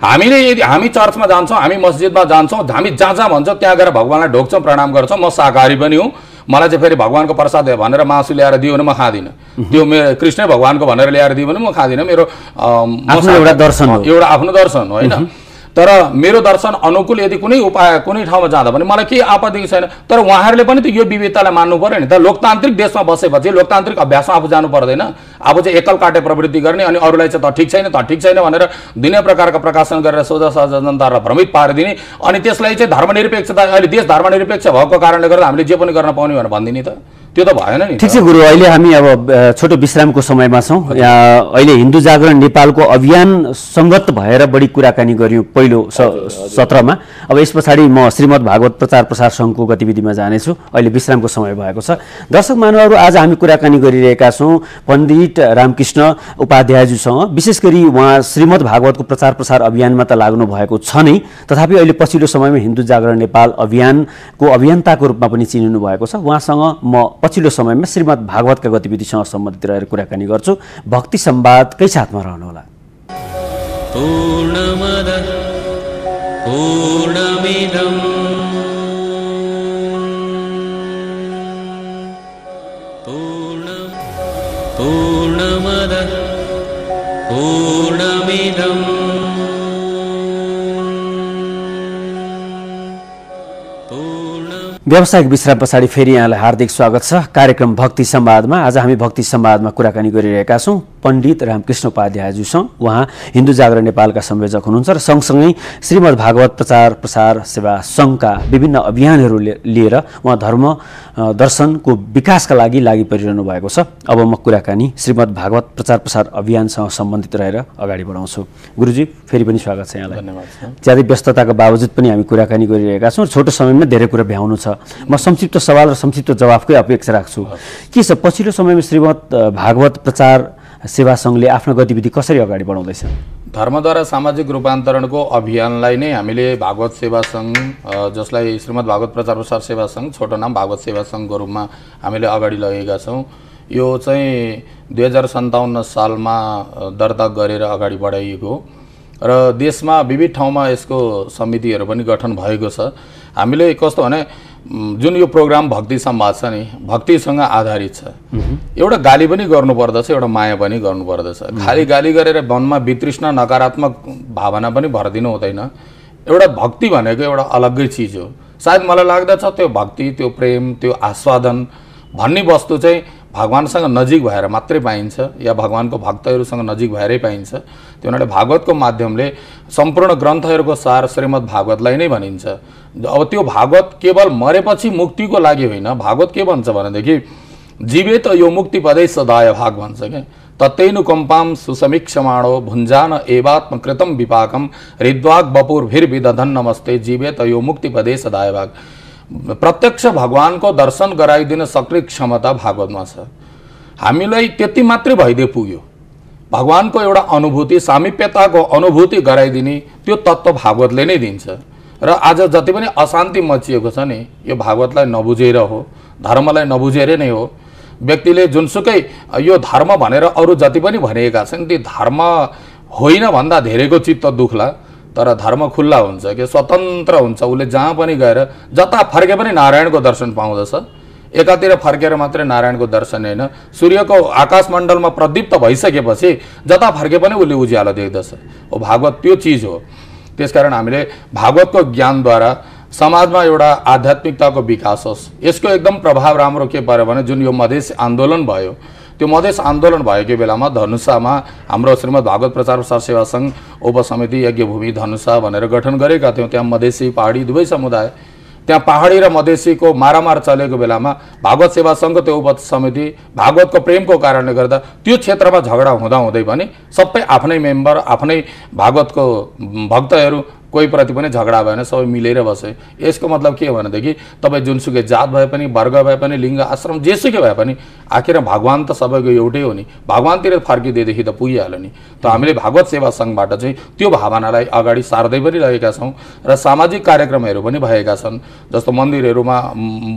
हामीले यदि हामी चर्चमा जान्छौँ, हामी मस्जिदमा जान्छौँ, हामी जहाँ जहाँ भन्छौँ त्यहाँ गएर भगवानलाई ढोक्छौँ, प्रणाम गर्छौँ। म शाकाहारी पनि हुँ, मलाई चाहिँ फेरि भगवानको प्रसाद भनेर मासु ल्याएर दियो भने म खाँदिनँ। त्यो मेरो कृष्ण भगवानको भनेर ल्याएर दियो भने म खाँदिनँ। मेरो एउटा दर्शन हो, एउटा आफ्नो दर्शन हो होइन। तर मेरो दर्शन अनुकूल यदि कुनै उपाय कुनै ठाउँमा जाँदा पनि मलाई केही आपत्ति छैन। तर उहाँहरूले पनि त यो विविधतालाई मान्नु पर्यो नि त। लोकतान्त्रिक देशमा बसेपछि लोकतान्त्रिक अभ्यासमा आफू जानु पर्दैन। अब चाहिँ एकल काटे प्रवृत्ति गर्ने अनि अरूलाई चाहिँ त ठिक छैन त ठिक छैन भनेर दुनियाँ प्रकारका प्रकाशन गरेर सोझा साझा जनतालाई भ्रमित पारिदिने अनि त्यसलाई चाहिँ धर्मनिरपेक्षता, अहिले देश धर्मनिरपेक्ष भएको कारणले गर्दा हामीले जे पनि गर्न पाउने भनेर भनिदिने त त्यो त भएन नि। ठिक छ गुरु, अहिले हामी अब छोटो विश्रामको समयमा छौँ। अहिले हिन्दू जागरण नेपालको अभियान सङ्गत भएर बढी कुराकानी गऱ्यौँ पहिलो सत्रमा। अब यस पछाडि म श्रीमद् भागवत प्रचार प्रसार सङ्घको गतिविधिमा जानेछु। अहिले विश्रामको समय भएको छ। दर्शक महानुभावहरू, आज हामी कुराकानी गरिरहेका छौँ पण्डित रामकृष्ण उपाध्यायज्यूसँग। विशेष गरी उहाँ श्रीमद् भागवतको प्रचार प्रसार अभियानमा त लाग्नु भएको छ नै, तथापि अहिले पछिल्लो समयमा हिन्दू जागरण नेपाल अभियानको अभियन्ताको रूपमा पनि चिनिनु भएको छ। उहाँसँग म पछिल्लो समयमा श्रीमद् भागवतका गतिविधिसँग सम्बन्धित रहेर कुराकानी गर्छु। भक्ति संवादकै साथमा रहनुहोला। पूर्णमदः पूर्णमिदं पूर्णमदः पूर्णमिदं व्यावसायिक विश्राम पछाडि फेरि यहाँलाई हार्दिक स्वागत छ कार्यक्रम भक्ति संवादमा। आज हामी भक्ति संवादमा कुराकानी गरिरहेका छौँ पण्डित रामकृष्ण उपाध्यायज्यूसँग। उहाँ हिन्दू जागरण नेपालका संयोजक हुनुहुन्छ र सँगसँगै श्रीमद् भागवत प्रचार प्रसार सेवा सङ्घका विभिन्न अभियानहरू लिएर उहाँ धर्म दर्शनको विकासका लागि परिरहनु भएको छ। अब म कुराकानी श्रीमद् भागवत प्रचार प्रसार अभियानसँग सम्बन्धित रहेर अगाडि बढाउँछु। गुरुजी, फेरि पनि स्वागत छ यहाँलाई। धन्यवाद। ज्यादै व्यस्तताका बावजुद पनि हामी कुराकानी गरिरहेका छौँ। छोटो समयमा धेरै कुरा भ्याउनु छ। म संक्षिप्त सवाल र संक्षिप्त जवाफकै अपेक्षा राख्छु। के छ पछिल्लो समयमा श्रीमद् भागवत प्रचार सेवा सङ्घले आफ्नो गतिविधि कसरी अगाडि बढाउँदैछ? धर्मद्वारा सामाजिक रूपान्तरणको अभियानलाई नै हामीले भागवत सेवा सङ्घ, जसलाई श्रीमद् भागवत प्रचार प्रसार सेवा सङ्घ, छोटो नाम भागवत सेवा सङ्घको रूपमा हामीले अगाडि लगेका छौँ। यो चाहिँ 2057 सालमा दर्ता गरेर अगाडि बढाइएको हो र देशमा विविध ठाउँमा यसको समितिहरू पनि गठन भएको छ। हामीले कस्तो भने जुन यो प्रोग्राम भक्ति संवाद छ नि, भक्तिसँग आधारित छ। एउटा गाली पनि गर्नुपर्दछ, एउटा माया पनि गर्नुपर्दछ। खालि गाली गरेर मनमा वितृष्णा नकारात्मक भावना पनि भरिदिनु हुँदैन। एउटा भक्ति भनेको एउटा अलग्गै चिज हो। सायद मलाई लाग्दछ त्यो भक्ति, त्यो प्रेम, त्यो आस्वादन भन्ने वस्तु चाहिँ भगवानसँग नजिक भएर मात्रै पाइन्छ या भगवानको भक्तहरूसँग नजिक भएरै पाइन्छ। त्यो हुनाले भागवतको माध्यमले सम्पूर्ण ग्रन्थहरूको सार श्रीमद् भागवतलाई नै भनिन्छ। अब त्यो भागवत केवल मरेपछि मुक्तिको लागि होइन। भागवत के भन्छ भनेदेखि जीवे त यो मुक्ति पदै सदाय भाग भन्छ क्या। तत्तेनुकम्पाम सुसमीक्षमाणो भुञ्जान एवात्म कृतम विपाकम हृद्वाग बपुर्भिर्विदधन नमस्ते जीवे त यो मुक्ति पदै सदाय भाग। प्रत्यक्ष भगवानको दर्शन गराइदिन सक्ने क्षमता भागवतमा छ। हामीलाई त्यति मात्रै भइदिए पुग्यो। भगवानको एउटा अनुभूति, सामिप्यताको अनुभूति गराइदिने त्यो तत्त्व भागवतले नै दिन्छ। र आज जति पनि अशान्ति मचिएको छ नि, यो भागवतलाई नबुझेर हो, धर्मलाई नबुझेर नै हो। व्यक्तिले जुनसुकै यो धर्म भनेर अरू जति पनि भनिएका छन् ती धर्म होइन भन्दा धेरैको चित्त दुख्ला। तर धर्म खुल्ला हुन्छ कि स्वतन्त्र हुन्छ। उसले जहाँ पनि गएर जता फर्के पनि नारायणको दर्शन पाउँदछ। एकातिर फर्केर मात्रै नारायणको दर्शन होइन, सूर्यको आकाशमण्डलमा प्रदीप्त भइसकेपछि जता फर्के पनि उसले उज्यालो देख्दछ। हो भागवत त्यो चिज हो। त्यसकारण हामीले भागवतको ज्ञानद्वारा समाजमा एउटा आध्यात्मिकताको विकास होस्। यसको एकदम प्रभाव राम्रो के पर्यो भने जुन यो मधेस आन्दोलन भयो, त्यो मधेस आन्दोलन भएको बेलामा धनुषामा हाम्रो श्रीमद् भागवत प्रचार प्रसार सेवा सङ्घ उपसमिति यज्ञभूमि धनुषा भनेर गठन गरेका थियौँ। त्यहाँ मधेसी पहाडी दुवै समुदाय, त्यहाँ पहाडी र मधेसीको मारामार चलेको बेलामा भागवत सेवा सङ्घको त्यो उपसमिति भागवतको प्रेमको कारणले गर्दा त्यो क्षेत्रमा झगडा हुँदै पनि सबै आफ्नै मेम्बर, आफ्नै भागवतको भक्तहरू, कोही प्रति पनि झगडा भएन, सबै मिलेर बसे। यसको मतलब के हो भनेदेखि तपाईँ जुनसुकै जात भए पनि, वर्ग भए पनि, लिङ्ग आश्रम जेसुकै भए पनि आखिर भगवान त सबैको एउटै हो नि, भगवानतिर फर्किदिएदेखि त पुगिहाल्यो नि। त हामीले भागवत सेवा सङ्घबाट चाहिँ त्यो भावनालाई अगाडि सार्दै पनि रहेका छौँ र सामाजिक कार्यक्रमहरू पनि भएका छन्। जस्तो मन्दिरहरूमा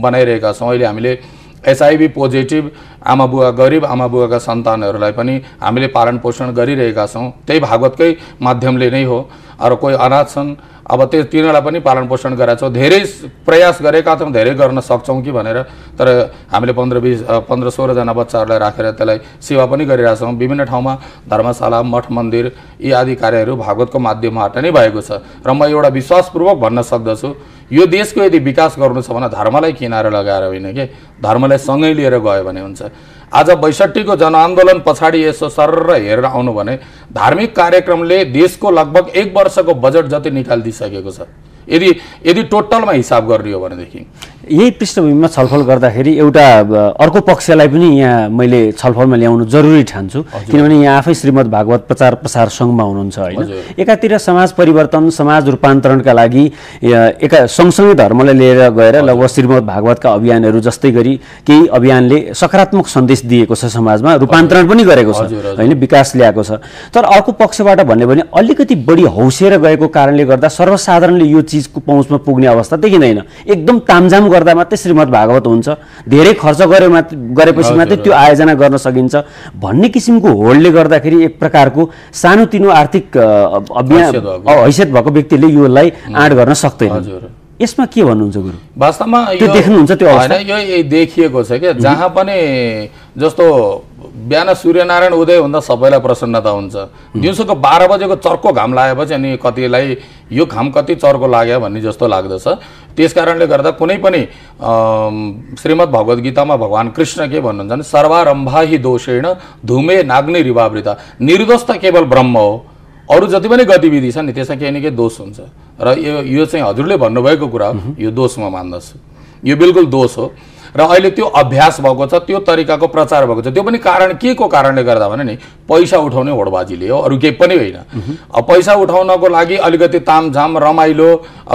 बनाइरहेका छौँ। अहिले हामीले एचआइभी पोजिटिभ आमाबुवा, गरिब आमाबुवाका सन्तानहरूलाई पनि हामीले पालन पोषण गरिरहेका छौँ। त्यही भागवतकै माध्यमले नै हो। अरू कोही अनाथ छन्, अब तिनीहरूलाई पनि पालन पोषण गरेका छौँ। धेरै प्रयास गरेका छौँ, धेरै गर्न सक्छौँ कि भनेर, तर हामीले 15-16 जना बच्चाहरूलाई राखेर त्यसलाई सेवा पनि गरिरहेका छौँ। विभिन्न ठाउँमा धर्मशाला, मठ मन्दिर यी आदि कार्यहरू भागवतको माध्यमबाट नै भएको छ। र म एउटा विश्वासपूर्वक भन्न सक्दछु, यो देशको यदि विकास गर्नु छ भने धर्मलाई किनारा लगाएर होइन कि धर्मलाई सँगै लिएर गयो भने हुन्छ। आज 62 को जनआन्दोलन पछाडि यसो सरर हेरेर आउनु भने धार्मिक कार्यक्रमले देशको लगभग 1 वर्षको बजेट जति निकालिदिइसकेको छ। यदि टोटलमा हिसाब गर्ने हो भनेदेखि यही पृष्ठभूमिमा छलफल गर्दाखेरि एउटा अर्को पक्षलाई पनि यहाँ मैले छलफलमा ल्याउनु जरुरी ठान्छु, किनभने यहाँ आफै श्रीमद् भागवत प्रचार प्रसार सङ्घमा हुनुहुन्छ होइन। एकातिर समाज परिवर्तन, समाज रूपान्तरणका लागि एका सँगसँगै धर्मलाई लिएर गएर लगभग श्रीमद् भागवतका अभियानहरू जस्तै गरी केही अभियानले सकारात्मक सन्देश दिएको छ, समाजमा रूपान्तरण पनि गरेको छ होइन, विकास ल्याएको छ। तर अर्को पक्षबाट भन्यो भने अलिकति बढी हौसिएर गएको कारणले गर्दा सर्वसाधारणले यो चिजको पहुँचमा पुग्ने अवस्था देखिँदैन। एकदम तामझाम गर्दा मात्रै श्रीमद् भागवत हुन्छ, धेरै खर्च गरेपछि मात्रै त्यो आयोजना गर्न सकिन्छ भन्ने किसिमको होडले गर्दाखेरि एक प्रकारको सानोतिनो आर्थिक हैसियत भएको व्यक्तिले योलाई आँट गर्न सक्दैन। यसमा के भन्नुहुन्छ गुरु? वास्तवमा त्यो देख्नुहुन्छ त्यो हैन, यो देखिएको छ के जहाँ पनि जस्तो बिहान सूर्यनारायण उदय हुँदा सबैलाई प्रसन्नता हुन्छ। दिउँसोको 12 बजेको चर्को घाम लागेपछि अनि कतिलाई यो घाम कति चर्को लाग्यो भन्ने जस्तो लाग्दछ। त्यसकारणले गर्दा कुनै पनि श्रीमद् भगवत गीतामा भगवान कृष्ण के भन्नुहुन्छ भने सर्वारम्भा हि दोषेण धूमे नाग्नि रिवावृता, निर्दोष त केवल ब्रह्म हो, अरू जति पनि गतिविधि छ नि त्यसमा केही न केही दोष हुन्छ। र यो चाहिँ हजुरले भन्नुभएको कुरा यो दोष म मान्दछु, यो बिल्कुल दोष हो। र अहिले त्यो अभ्यास भएको छ, त्यो तरिकाको प्रचार भएको छ। त्यो पनि कारण के को कारणले गर्दा भने नि पैसा उठाउने होडबाजीले हो, अरू केही पनि होइन। अब पैसा उठाउनको लागि अलिकति तामझाम रमाइलो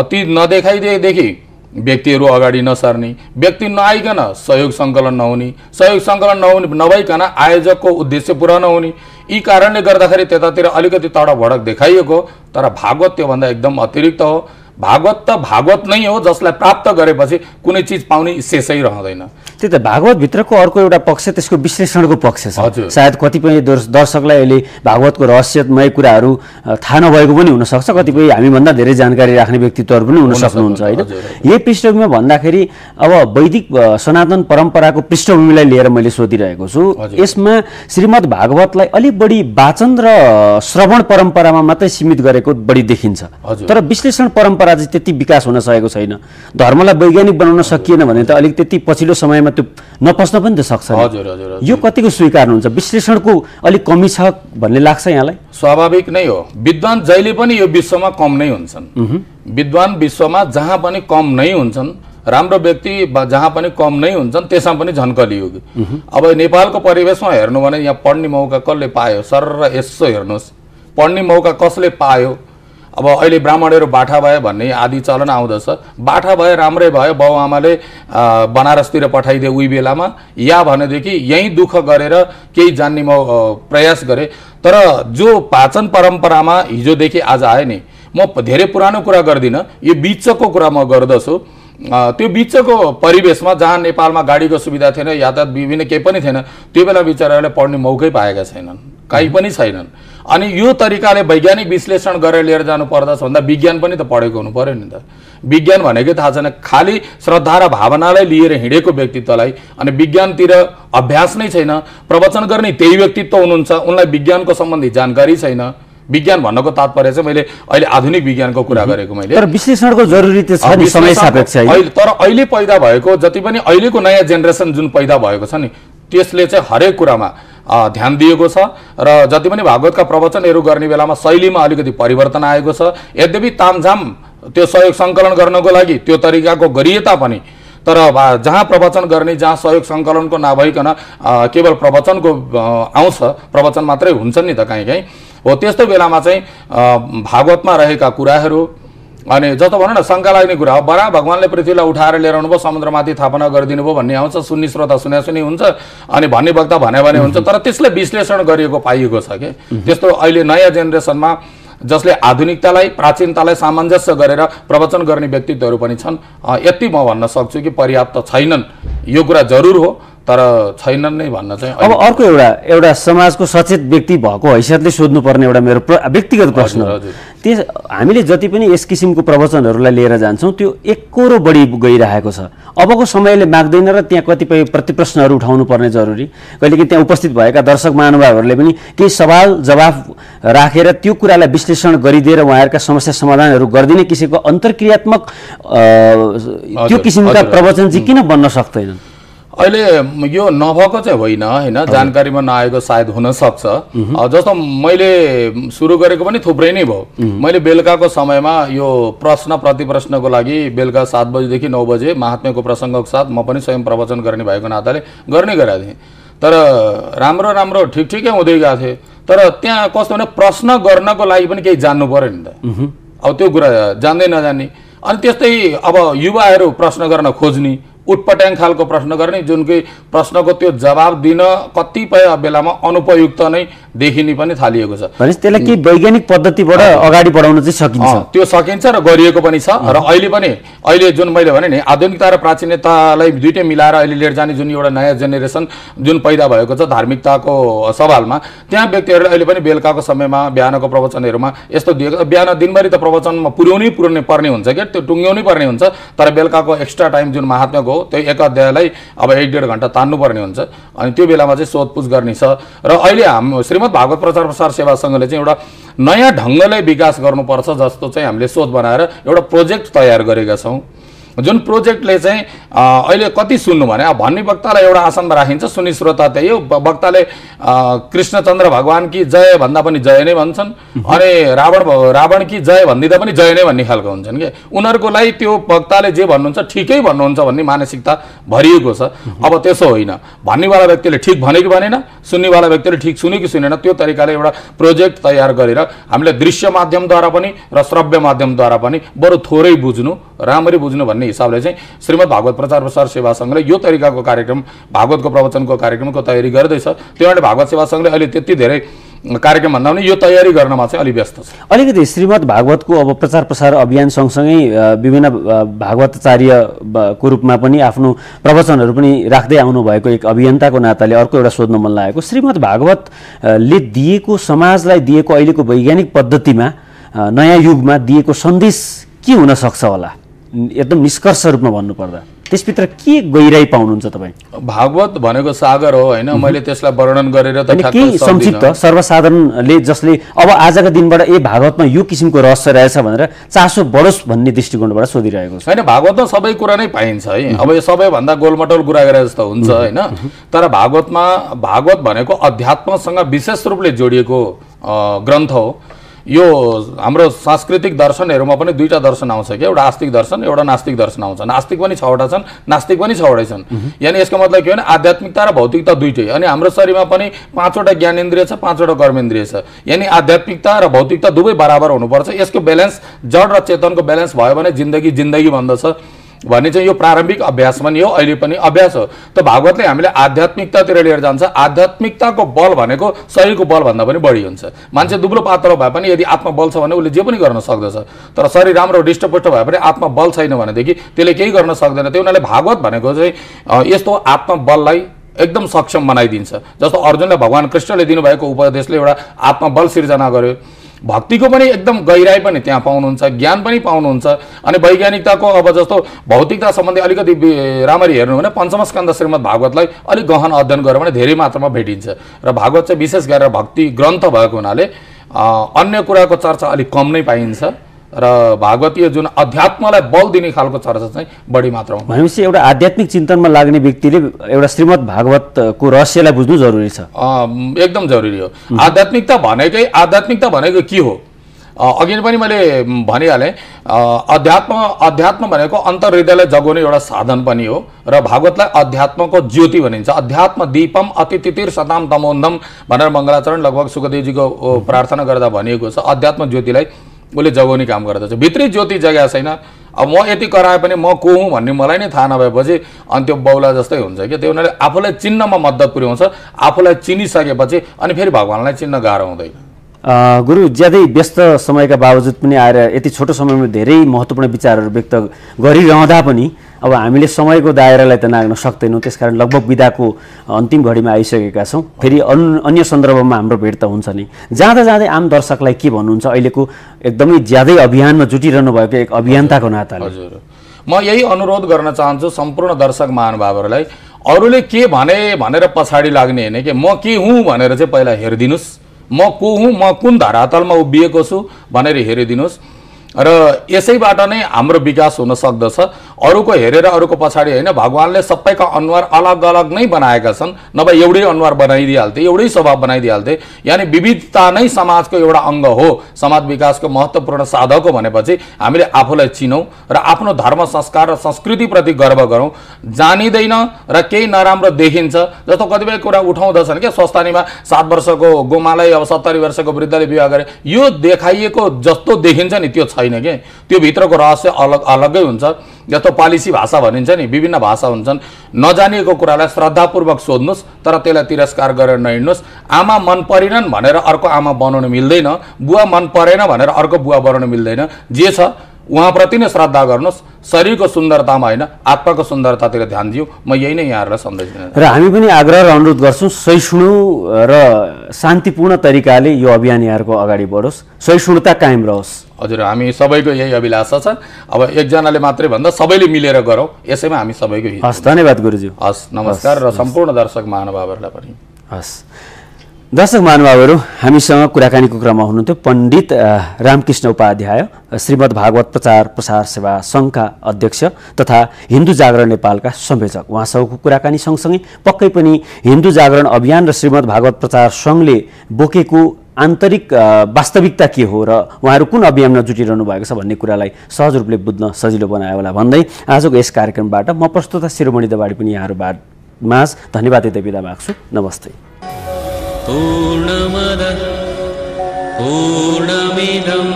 ती नदेखाइदिएदेखि व्यक्तिहरू अगाडि नसर्ने, व्यक्ति नआइकन सहयोग सङ्कलन नहुने, सहयोग सङ्कलन नभइकन आयोजकको उद्देश्य पुरा नहुने, यी कारणले गर्दाखेरि त्यतातिर अलिकति तडक भडक देखाइएको। तर भागवत त्योभन्दा एकदम अतिरिक्त हो। भागवत त भागवत नै हो जसलाई प्राप्त गरेपछि कुनै चिज पाउने शेषै रहँदैन। त्यो त भागवत भित्रको अर्को एउटा पक्ष त्यसको विश्लेषणको पक्ष छ। सायद कतिपय दर्शकलाई अहिले भागवतको रहस्यमय कुराहरू थाहा नभएको पनि हुनसक्छ, कतिपय हामीभन्दा धेरै जानकारी राख्ने व्यक्तित्वहरू पनि हुन सक्नुहुन्छ होइन। यही पृष्ठभूमिमा भन्दाखेरि अब वैदिक सनातन परम्पराको पृष्ठभूमिलाई लिएर मैले सोधिरहेको छु। यसमा श्रीमद् भागवतलाई अलिक बढी वाचन र श्रवण परम्परामा मात्रै सीमित गरेको बढी देखिन्छ, तर विश्लेषण परम्परा चाहिँ त्यति विकास हुन सकेको छैन। धर्मलाई वैज्ञानिक बनाउन सकिएन भने त अलिक त्यति पछिल्लो समयमा त्यो नपस्न पनि त सक्छ। यो कतिको स्वीकार्नुहुन्छ? विश्लेषणको अलिक कमी छ भन्ने लाग्छ यहाँलाई? स्वाभाविक नै हो। विद्वान जहिले पनि यो विश्वमा कम नै हुन्छन्। विद्वान विश्वमा जहाँ पनि कम नै हुन्छन्, राम्रो व्यक्ति जहाँ पनि कम नै हुन्छन्, त्यसमा पनि झन् कलियुग। अब नेपालको परिवेशमा हेर्नु भने यहाँ पढ्ने मौका कसले पायो? सर यसो हेर्नुहोस्, पढ्ने मौका कसले पायो? अब अहिले ब्राह्मणहरू बाठा भए भन्ने आदि चलन आउँदछ। बाठा भए राम्रै भयो, बाउ आमाले बनारसतिर पठाइदिए उही बेलामा, या भनेदेखि यहीँ दुःख गरेर केही जान्ने म प्रयास गरेँ। तर जो पाचन परम्परामा हिजोदेखि आज आयो नि, म धेरै पुरानो कुरा गर्दिनँ, यो बिचको कुरा म गर्दछु। त्यो बिचको परिवेशमा जहाँ नेपालमा गाडीको सुविधा थिएन, यातायात विभिन्न केही पनि थिएन, त्यो बेला बिचराहरूले पढ्ने मौकै पाएका छैनन्। कहीँ पनि छैनन्। अनि यो तरिकाले वैज्ञानिक विश्लेषण गरेर लिएर जानु पर्दछ भन्दा विज्ञान पनि त पढेको हुनु पर्यो नि त। विज्ञान भनेकै थाहा छैन, खालि श्रद्धा र भावनालाई लिएर हिँडेको व्यक्तित्वलाई, अनि विज्ञानतिर अभ्यास नै छैन। प्रवचन गर्ने त्यही व्यक्तित्व हुनुहुन्छ, उनलाई विज्ञानको सम्बन्धी जानकारी छैन। विज्ञान भन्नको तात्पर्य चाहिँ मैले अहिले आधुनिक विज्ञानको कुरा गरेको मैले, तर विश्लेषणको जरुरी त छ नि, समय सापेक्ष है। तर अहिले पैदा भएको जति पनि अहिलेको नयाँ जेनेरेसन जुन पैदा भएको छ नि, त्यसले चाहिँ हरेक कुरामा ध्यान दिएको छ र जति पनि भागवतका प्रवचनहरू गर्ने बेलामा शैलीमा अलिकति परिवर्तन आएको छ। यद्यपि तामझाम त्यो सहयोग सङ्कलन गर्नको लागि त्यो तरिकाको गरिए तापनि, तर जहाँ प्रवचन गर्ने, जहाँ सहयोग सङ्कलनको नभइकन केवल प्रवचनको आउँछ, प्रवचन मात्रै हुन्छ नि त कहीँ कहीँ, हो त्यस्तो बेलामा चाहिँ भागवतमा रहेका कुराहरू, अनि जस्तो भनौँ न शङ्का लाग्ने कुरा हो, बरा भगवान्ले पृथ्वीलाई उठाएर लिएर आउनुभयो, समुद्रमाथि स्थापना गरिदिनु भयो भन्ने आउँछ, सुन्ने श्रोता सुनि हुन्छ, अनि भन्ने वक्ता भने हुन्छ, तर त्यसलाई विश्लेषण गरिएको पाइएको छ कि त्यस्तो अहिले नयाँ जेनेरेसनमा जसले आधुनिकतालाई प्राचीनतालाई सामञ्जस्य गरेर प्रवचन गर्ने व्यक्तित्वहरू पनि छन्। यति म भन्न सक्छु कि पर्याप्त छैनन्, यो कुरा जरुर हो, तर छैनन् नै भन्न चाहिँ। अब अर्को एउटा समाजको सचेत व्यक्ति भएको हैसियतले सोध्नुपर्ने एउटा मेरो व्यक्तिगत प्रश्न हो, त्यस हामीले जति पनि यस किसिमको प्रवचनहरूलाई लिएर जान्छौँ त्यो एकरो बढी गइरहेको छ। अबको समयले माग्दैन र त्यहाँ कतिपय प्रतिप्रश्नहरू उठाउनु पर्ने जरुरी, कहिलेकाहीँ त्यहाँ उपस्थित भएका दर्शक महानुभावहरूले पनि केही सवाल जवाफ राखेर त्यो कुरालाई विश्लेषण गरिदिएर उहाँहरूका समस्या समाधानहरू गरिदिने किसिमको अन्तर्क्रियात्मक त्यो किसिमका प्रवचन चाहिँ किन बन्न सक्दैनन्? अहिले यो नभएको चाहिँ होइन, जानकारीमा नआएको सायद हुन सक्छ। जस्तो मैले सुरु गरेको पनि थुप्रै नै भयो। मैले बेलुकाको समयमा यो प्रश्न प्रतिप्रश्नको लागि बेलुका 7 बजेदेखि 9 बजे महात्म्यको प्रसङ्गको साथ म पनि स्वयं प्रवचन गर्ने भएको नाताले गर्ने गरेका थिएँ। तर राम्रो ठिकै हुँदै गएको थिएँ। तर त्यहाँ कस्तो भने प्रश्न गर्नको लागि पनि केही जान्नु पर्यो नि त। अब त्यो कुरा जान्दै नजान्ने, अनि त्यस्तै अब युवाहरू प्रश्न गर्न खोज्ने, उटपट्याङ खालको प्रश्न गर्ने, जुन कि प्रश्नको त्यो जवाब दिन कतिपय बेलामा अनुपयुक्त नै देखिने पनि थालिएको छ। भनेपछि त्यसलाई के वैज्ञानिक पद्धतिबाट अगाडि बढाउन चाहिँ सकिन्छ? त्यो सकिन्छ र गरिएको पनि छ। र अहिले जुन मैले भने नि आधुनिकता र प्राचीनतालाई दुइटै मिलाएर अहिले लिएर जाने जुन एउटा नयाँ जेनेरेसन जुन पैदा भएको छ धार्मिकताको सवालमा, त्यहाँ व्यक्तिहरूले अहिले पनि बेलुकाको समयमा बिहानको प्रवचनहरूमा यस्तो दिएको, बिहान दिनभरि त प्रवचनमा पुर्याउनै पर्ने हुन्छ क्या, त्यो टुङ्ग्याउनै पर्ने हुन्छ, तर बेलुकाको एक्स्ट्रा टाइम जुन महात्म्यको त्यो एक अध्यायलाई अब 1-1.5 घण्टा तान्नु पर्ने हुन्छ। अनि त्यो बेलामा चाहिँ सोधपुछ गर्ने छ। र अहिले श्रीमद् भागवत प्रचार प्रसार सेवा सङ्घले चाहिँ एउटा नयाँ ढङ्गले विकास गर्नुपर्छ जस्तो चाहिँ हामीले सोच बनाएर एउटा प्रोजेक्ट तयार गरेका छौँ। जुन प्रोजेक्टले चाहिँ अहिले कति सुन्नु भने भन्ने वक्तालाई एउटा आसनमा राखिन्छ, सुन्ने श्रोता त्यही हो, वक्ताले कृष्णचन्द्र भगवान कि जय भन्दा पनि जय नै भन्छन्, अनि रावण कि जय भन्दिँदा पनि जय नै भन्ने खालको हुन्छन् कि उनीहरूको लागि त्यो वक्ताले जे भन्नुहुन्छ ठिकै भन्नुहुन्छ भन्ने मानसिकता भरिएको छ। अब त्यसो होइन, भन्नेवाला व्यक्तिले ठिक भने कि भनेन, सुन्नेवाला व्यक्तिले ठिक सुन्यो कि सुनेन, त्यो तरिकाले एउटा प्रोजेक्ट तयार गरेर हामीले दृश्य माध्यमद्वारा पनि र श्रव्य माध्यमद्वारा पनि बरु थोरै बुझ्नु, राम्ररी बुझ्नु भन्ने हिसाबले चाहिँ श्रीमद् भागवत प्रचार प्रसार सेवा सङ्घले यो तरिकाको कार्यक्रम भागवतको प्रवचनको कार्यक्रमको तयारी गर्दैछ। त्यही भागवत सेवा सङ्घले अहिले त्यति धेरै कार्यक्रम भन्दा पनि यो तयारी गर्नमा चाहिँ अलि व्यस्त छ। अलिकति श्रीमद् भागवतको अब प्रचार प्रसार अभियान सँगसँगै विभिन्न भागवताचार्यको रूपमा पनि आफ्नो प्रवचनहरू पनि राख्दै आउनुभएको एक अभियन्ताको नाताले अर्को एउटा सोध्न मन लागेको, श्रीमद् भागवतले दिएको समाजलाई दिएको अहिलेको वैज्ञानिक पद्धतिमा नयाँ युगमा दिएको सन्देश के हुन सक्छ होला? एकदम निष्कर्ष रूपमा भन्नुपर्दा त्यसभित्र के गहिराई पाउनुहुन्छ तपाईँ? भागवत भनेको सागर हो होइन, मैले त्यसलाई वर्णन गरेर त केही संक्षिप्त सर्वसाधारणले जसले अब आजका दिनबाट भागवतमा यो किसिमको रहस्य रहेछ भनेर चासो बढोस् भन्ने दृष्टिकोणबाट सोधिरहेको छ। होइन, भागवतमा सबै कुरा नै पाइन्छ है। अब यो सबैभन्दा गोलमटोल कुरा गरेर जस्तो हुन्छ होइन, तर भागवत भनेको अध्यात्मसँग विशेष रूपले जोडिएको ग्रन्थ हो। यो हाम्रो सांस्कृतिक दर्शनहरूमा पनि दुईटा दर्शन आउँछ कि, एउटा आस्तिक दर्शन, एउटा नास्तिक दर्शन आउँछ। नास्तिक पनि 6वटा छन्, नास्तिक पनि 6वटै छन्। यानी यसको मतलब के हो भने आध्यात्मिकता र भौतिकता दुइटै। अनि हाम्रो शरीरमा पनि 5वटा ज्ञानेन्द्रिय छ, 5वटा कर्मेन्द्रिय छ। यानी आध्यात्मिकता र भौतिकता दुवै बराबर हुनुपर्छ। यसको ब्यालेन्स, जड र चेतनको ब्यालेन्स भयो भने जिन्दगी भन्दछ भन्ने चाहिँ यो प्रारम्भिक अभ्यास पनि हो, अहिले पनि अभ्यास हो। त भागवतले हामीले आध्यात्मिकतातिर लिएर जान्छ। आध्यात्मिकताको बल भनेको शरीरको बल भन्दा पनि बढी हुन्छ। मान्छे दुब्लो पातलो भए पनि यदि आत्मबल छ भने उसले जे पनि गर्न सक्दछ, तर शरीर राम्रो हृष्टपुष्ट भए पनि आत्मबल छैन भनेदेखि त्यसले केही गर्न सक्दैन। त्यो हुनाले भागवत भनेको चाहिँ यस्तो आत्मबललाई एकदम सक्षम बनाइदिन्छ। जस्तो अर्जुनलाई भगवान कृष्णले दिनुभएको उपदेशले एउटा आत्मबल सिर्जना गर्यो। भक्तिको पनि एकदम गहिराई पनि त्यहाँ पाउनुहुन्छ, ज्ञान पनि पाउनुहुन्छ। अनि वैज्ञानिकताको अब जस्तो भौतिकता सम्बन्धी अलिकति राम्ररी हेर्नु भने पञ्चम स्कन्द श्रीमद् भागवतलाई अलिक गहन अध्ययन गर्यो भने धेरै मात्रामा भेटिन्छ। र भागवत चाहिँ विशेष गरेर भक्ति ग्रन्थ भएको हुनाले अन्य कुराको चर्चा अलिक कम नै पाइन्छ र भागवतीय जुन अध्यात्मलाई बल दिने खालको चर्चा चाहिँ बढी मात्रामा। भनेपछि एउटा आध्यात्मिक चिन्तनमा लाग्ने व्यक्तिले एउटा श्रीमद् भागवतको रहस्यलाई बुझ्नु जरुरी छ। एकदम जरुरी हो। आध्यात्मिकता भनेको के हो? अघि पनि मैले भनिहालेँ, अध्यात्म भनेको अन्तर्हृदयलाई जगाउने एउटा साधन पनि हो र भागवतलाई अध्यात्मको ज्योति भनिन्छ। अध्यात्म दीपम अतिथितिर सताम तमोन्धम भनेर मङ्गलाचरण लगभग सुखदेवजीको प्रार्थना गर्दा भनिएको छ। अध्यात्म ज्योतिलाई उसले जगाउने काम गर्दछ। भित्री ज्योति जगा छैन। अब म यति कराए पनि म को हुँ भन्ने मलाई नै थाहा नभएपछि अनि त्यो बौला जस्तै हुन्छ कि त्यो हुनाले आफूलाई चिन्नमा मद्दत पुर्याउँछ। आफूलाई चिनिसकेपछि अनि फेरि भगवानलाई चिन्न गाह्रो हुँदैन। गुरु ज्यादै व्यस्त समयका बावजुद पनि आएर यति छोटो समयमा धेरै महत्त्वपूर्ण विचारहरू व्यक्त गरिरहँदा पनि अब हामीले समयको दायरालाई त नाग्न सक्दैनौँ। त्यसकारण लगभग विदाको अन्तिम घडीमा आइसकेका छौँ। फेरि अन्य सन्दर्भमा हाम्रो भेट त हुन्छ नै। जाँदै आम दर्शकलाई के भन्नुहुन्छ अहिलेको एकदमै ज्यादै अभियानमा जुटिरहनु भएको एक अभियन्ताको नाताले? हजुर, म यही अनुरोध गर्न चाहन्छु सम्पूर्ण दर्शक महानुभावहरूलाई, अरूले के भने भनेर पछाडि लाग्ने होइन कि म के हुँ भनेर चाहिँ पहिला हेरिदिनुहोस्। म को हुँ, म कुन धरातलमा उभिएको छु भनेर हेरिदिनुहोस् र यसैबाट नै हाम्रो विकास हुन सक्दछ। अरूको हेरेर अरूको पछाडि होइन। भगवानले सबैका अनुहार अलग अलग नै बनाएका छन्, नभए एउटै अनुहार बनाइदिइहाल्थे, एउटै स्वभाव बनाइदिइहाल्थे। यानि विविधता नै समाजको एउटा अङ्ग हो। समाज विकासको महत्त्वपूर्ण साधक हो भनेपछि हामीले आफूलाई चिनौँ र आफ्नो धर्म संस्कार र संस्कृतिप्रति गर्व गरौँ। जानिँदैन र केही नराम्रो देखिन्छ, जस्तो कतिपय कुरा उठाउँदछन् क्या, स्वस्थानीमा 7 वर्षको गोमालाई अब 70 वर्षको वृद्धले विवाह गरे, यो देखाइएको जस्तो देखिन्छ नि त्यो छैन के, त्यो भित्रको रहस्य अलगै हुन्छ। जस्तो पालिसी भाषा भनिन्छ नि, विभिन्न भाषा हुन्छन्। नजानिएको कुरालाई श्रद्धापूर्वक सोध्नुहोस्, तर त्यसलाई तिरस्कार गरेर नहिँड्नुहोस्। आमा मन परेनन् भनेर अर्को आमा बनाउन मिल्दैन, बुवा मन परेन भनेर अर्को बुवा बनाउन मिल्दैन। जे छ उहाँप्रति नै श्रद्धा गर्नुहोस्। शरीरको सुन्दरतामा होइन, आत्माको सुन्दरतातिर ध्यान दियो। म यही नै यहाँहरूलाई सन्देश दिन्छु र हामी पनि आग्रह र अनुरोध गर्छौँ, सहिष्णु र शान्तिपूर्ण तरिकाले यो अभियान यहाँहरूको अगाडि बढोस्, सहिष्णुता कायम रहोस्। हजुर, हामी सबैको यही अभिलाषा छ। अब एकजनाले मात्रै भन्दा सबैले मिलेर गरौँ, यसैमा हामी सबैको हित। हस्, धन्यवाद गुरुजी। हस्, नमस्कार र सम्पूर्ण दर्शक महानुभावहरूलाई पनि हस्। दर्शक महानुभावहरू, हामीसँग कुराकानीको क्रममा हुनुहुन्थ्यो पण्डित रामकृष्ण उपाध्याय, श्रीमद् भागवत प्रचार प्रसार सेवा सङ्घका अध्यक्ष तथा हिन्दू जागरण नेपालका संयोजक। उहाँसँगको कुराकानी सँगसँगै पक्कै पनि हिन्दू जागरण अभियान र श्रीमद् भागवत प्रचार सङ्घले बोकेको आन्तरिक वास्तविकता के हो र उहाँहरू कुन अभियानमा जुटिरहनु भएको छ भन्ने कुरालाई सहज रूपले बुझ्न सजिलो बनायो होला भन्दै आजको यस कार्यक्रमबाट म प्रस्तुता शिरोमणि दवाडी पनि यहाँहरूबाट माझ धन्यवाद दिँदै बिदा माग्छु। नमस्ते। पूर्णमदः पूर्णमिदं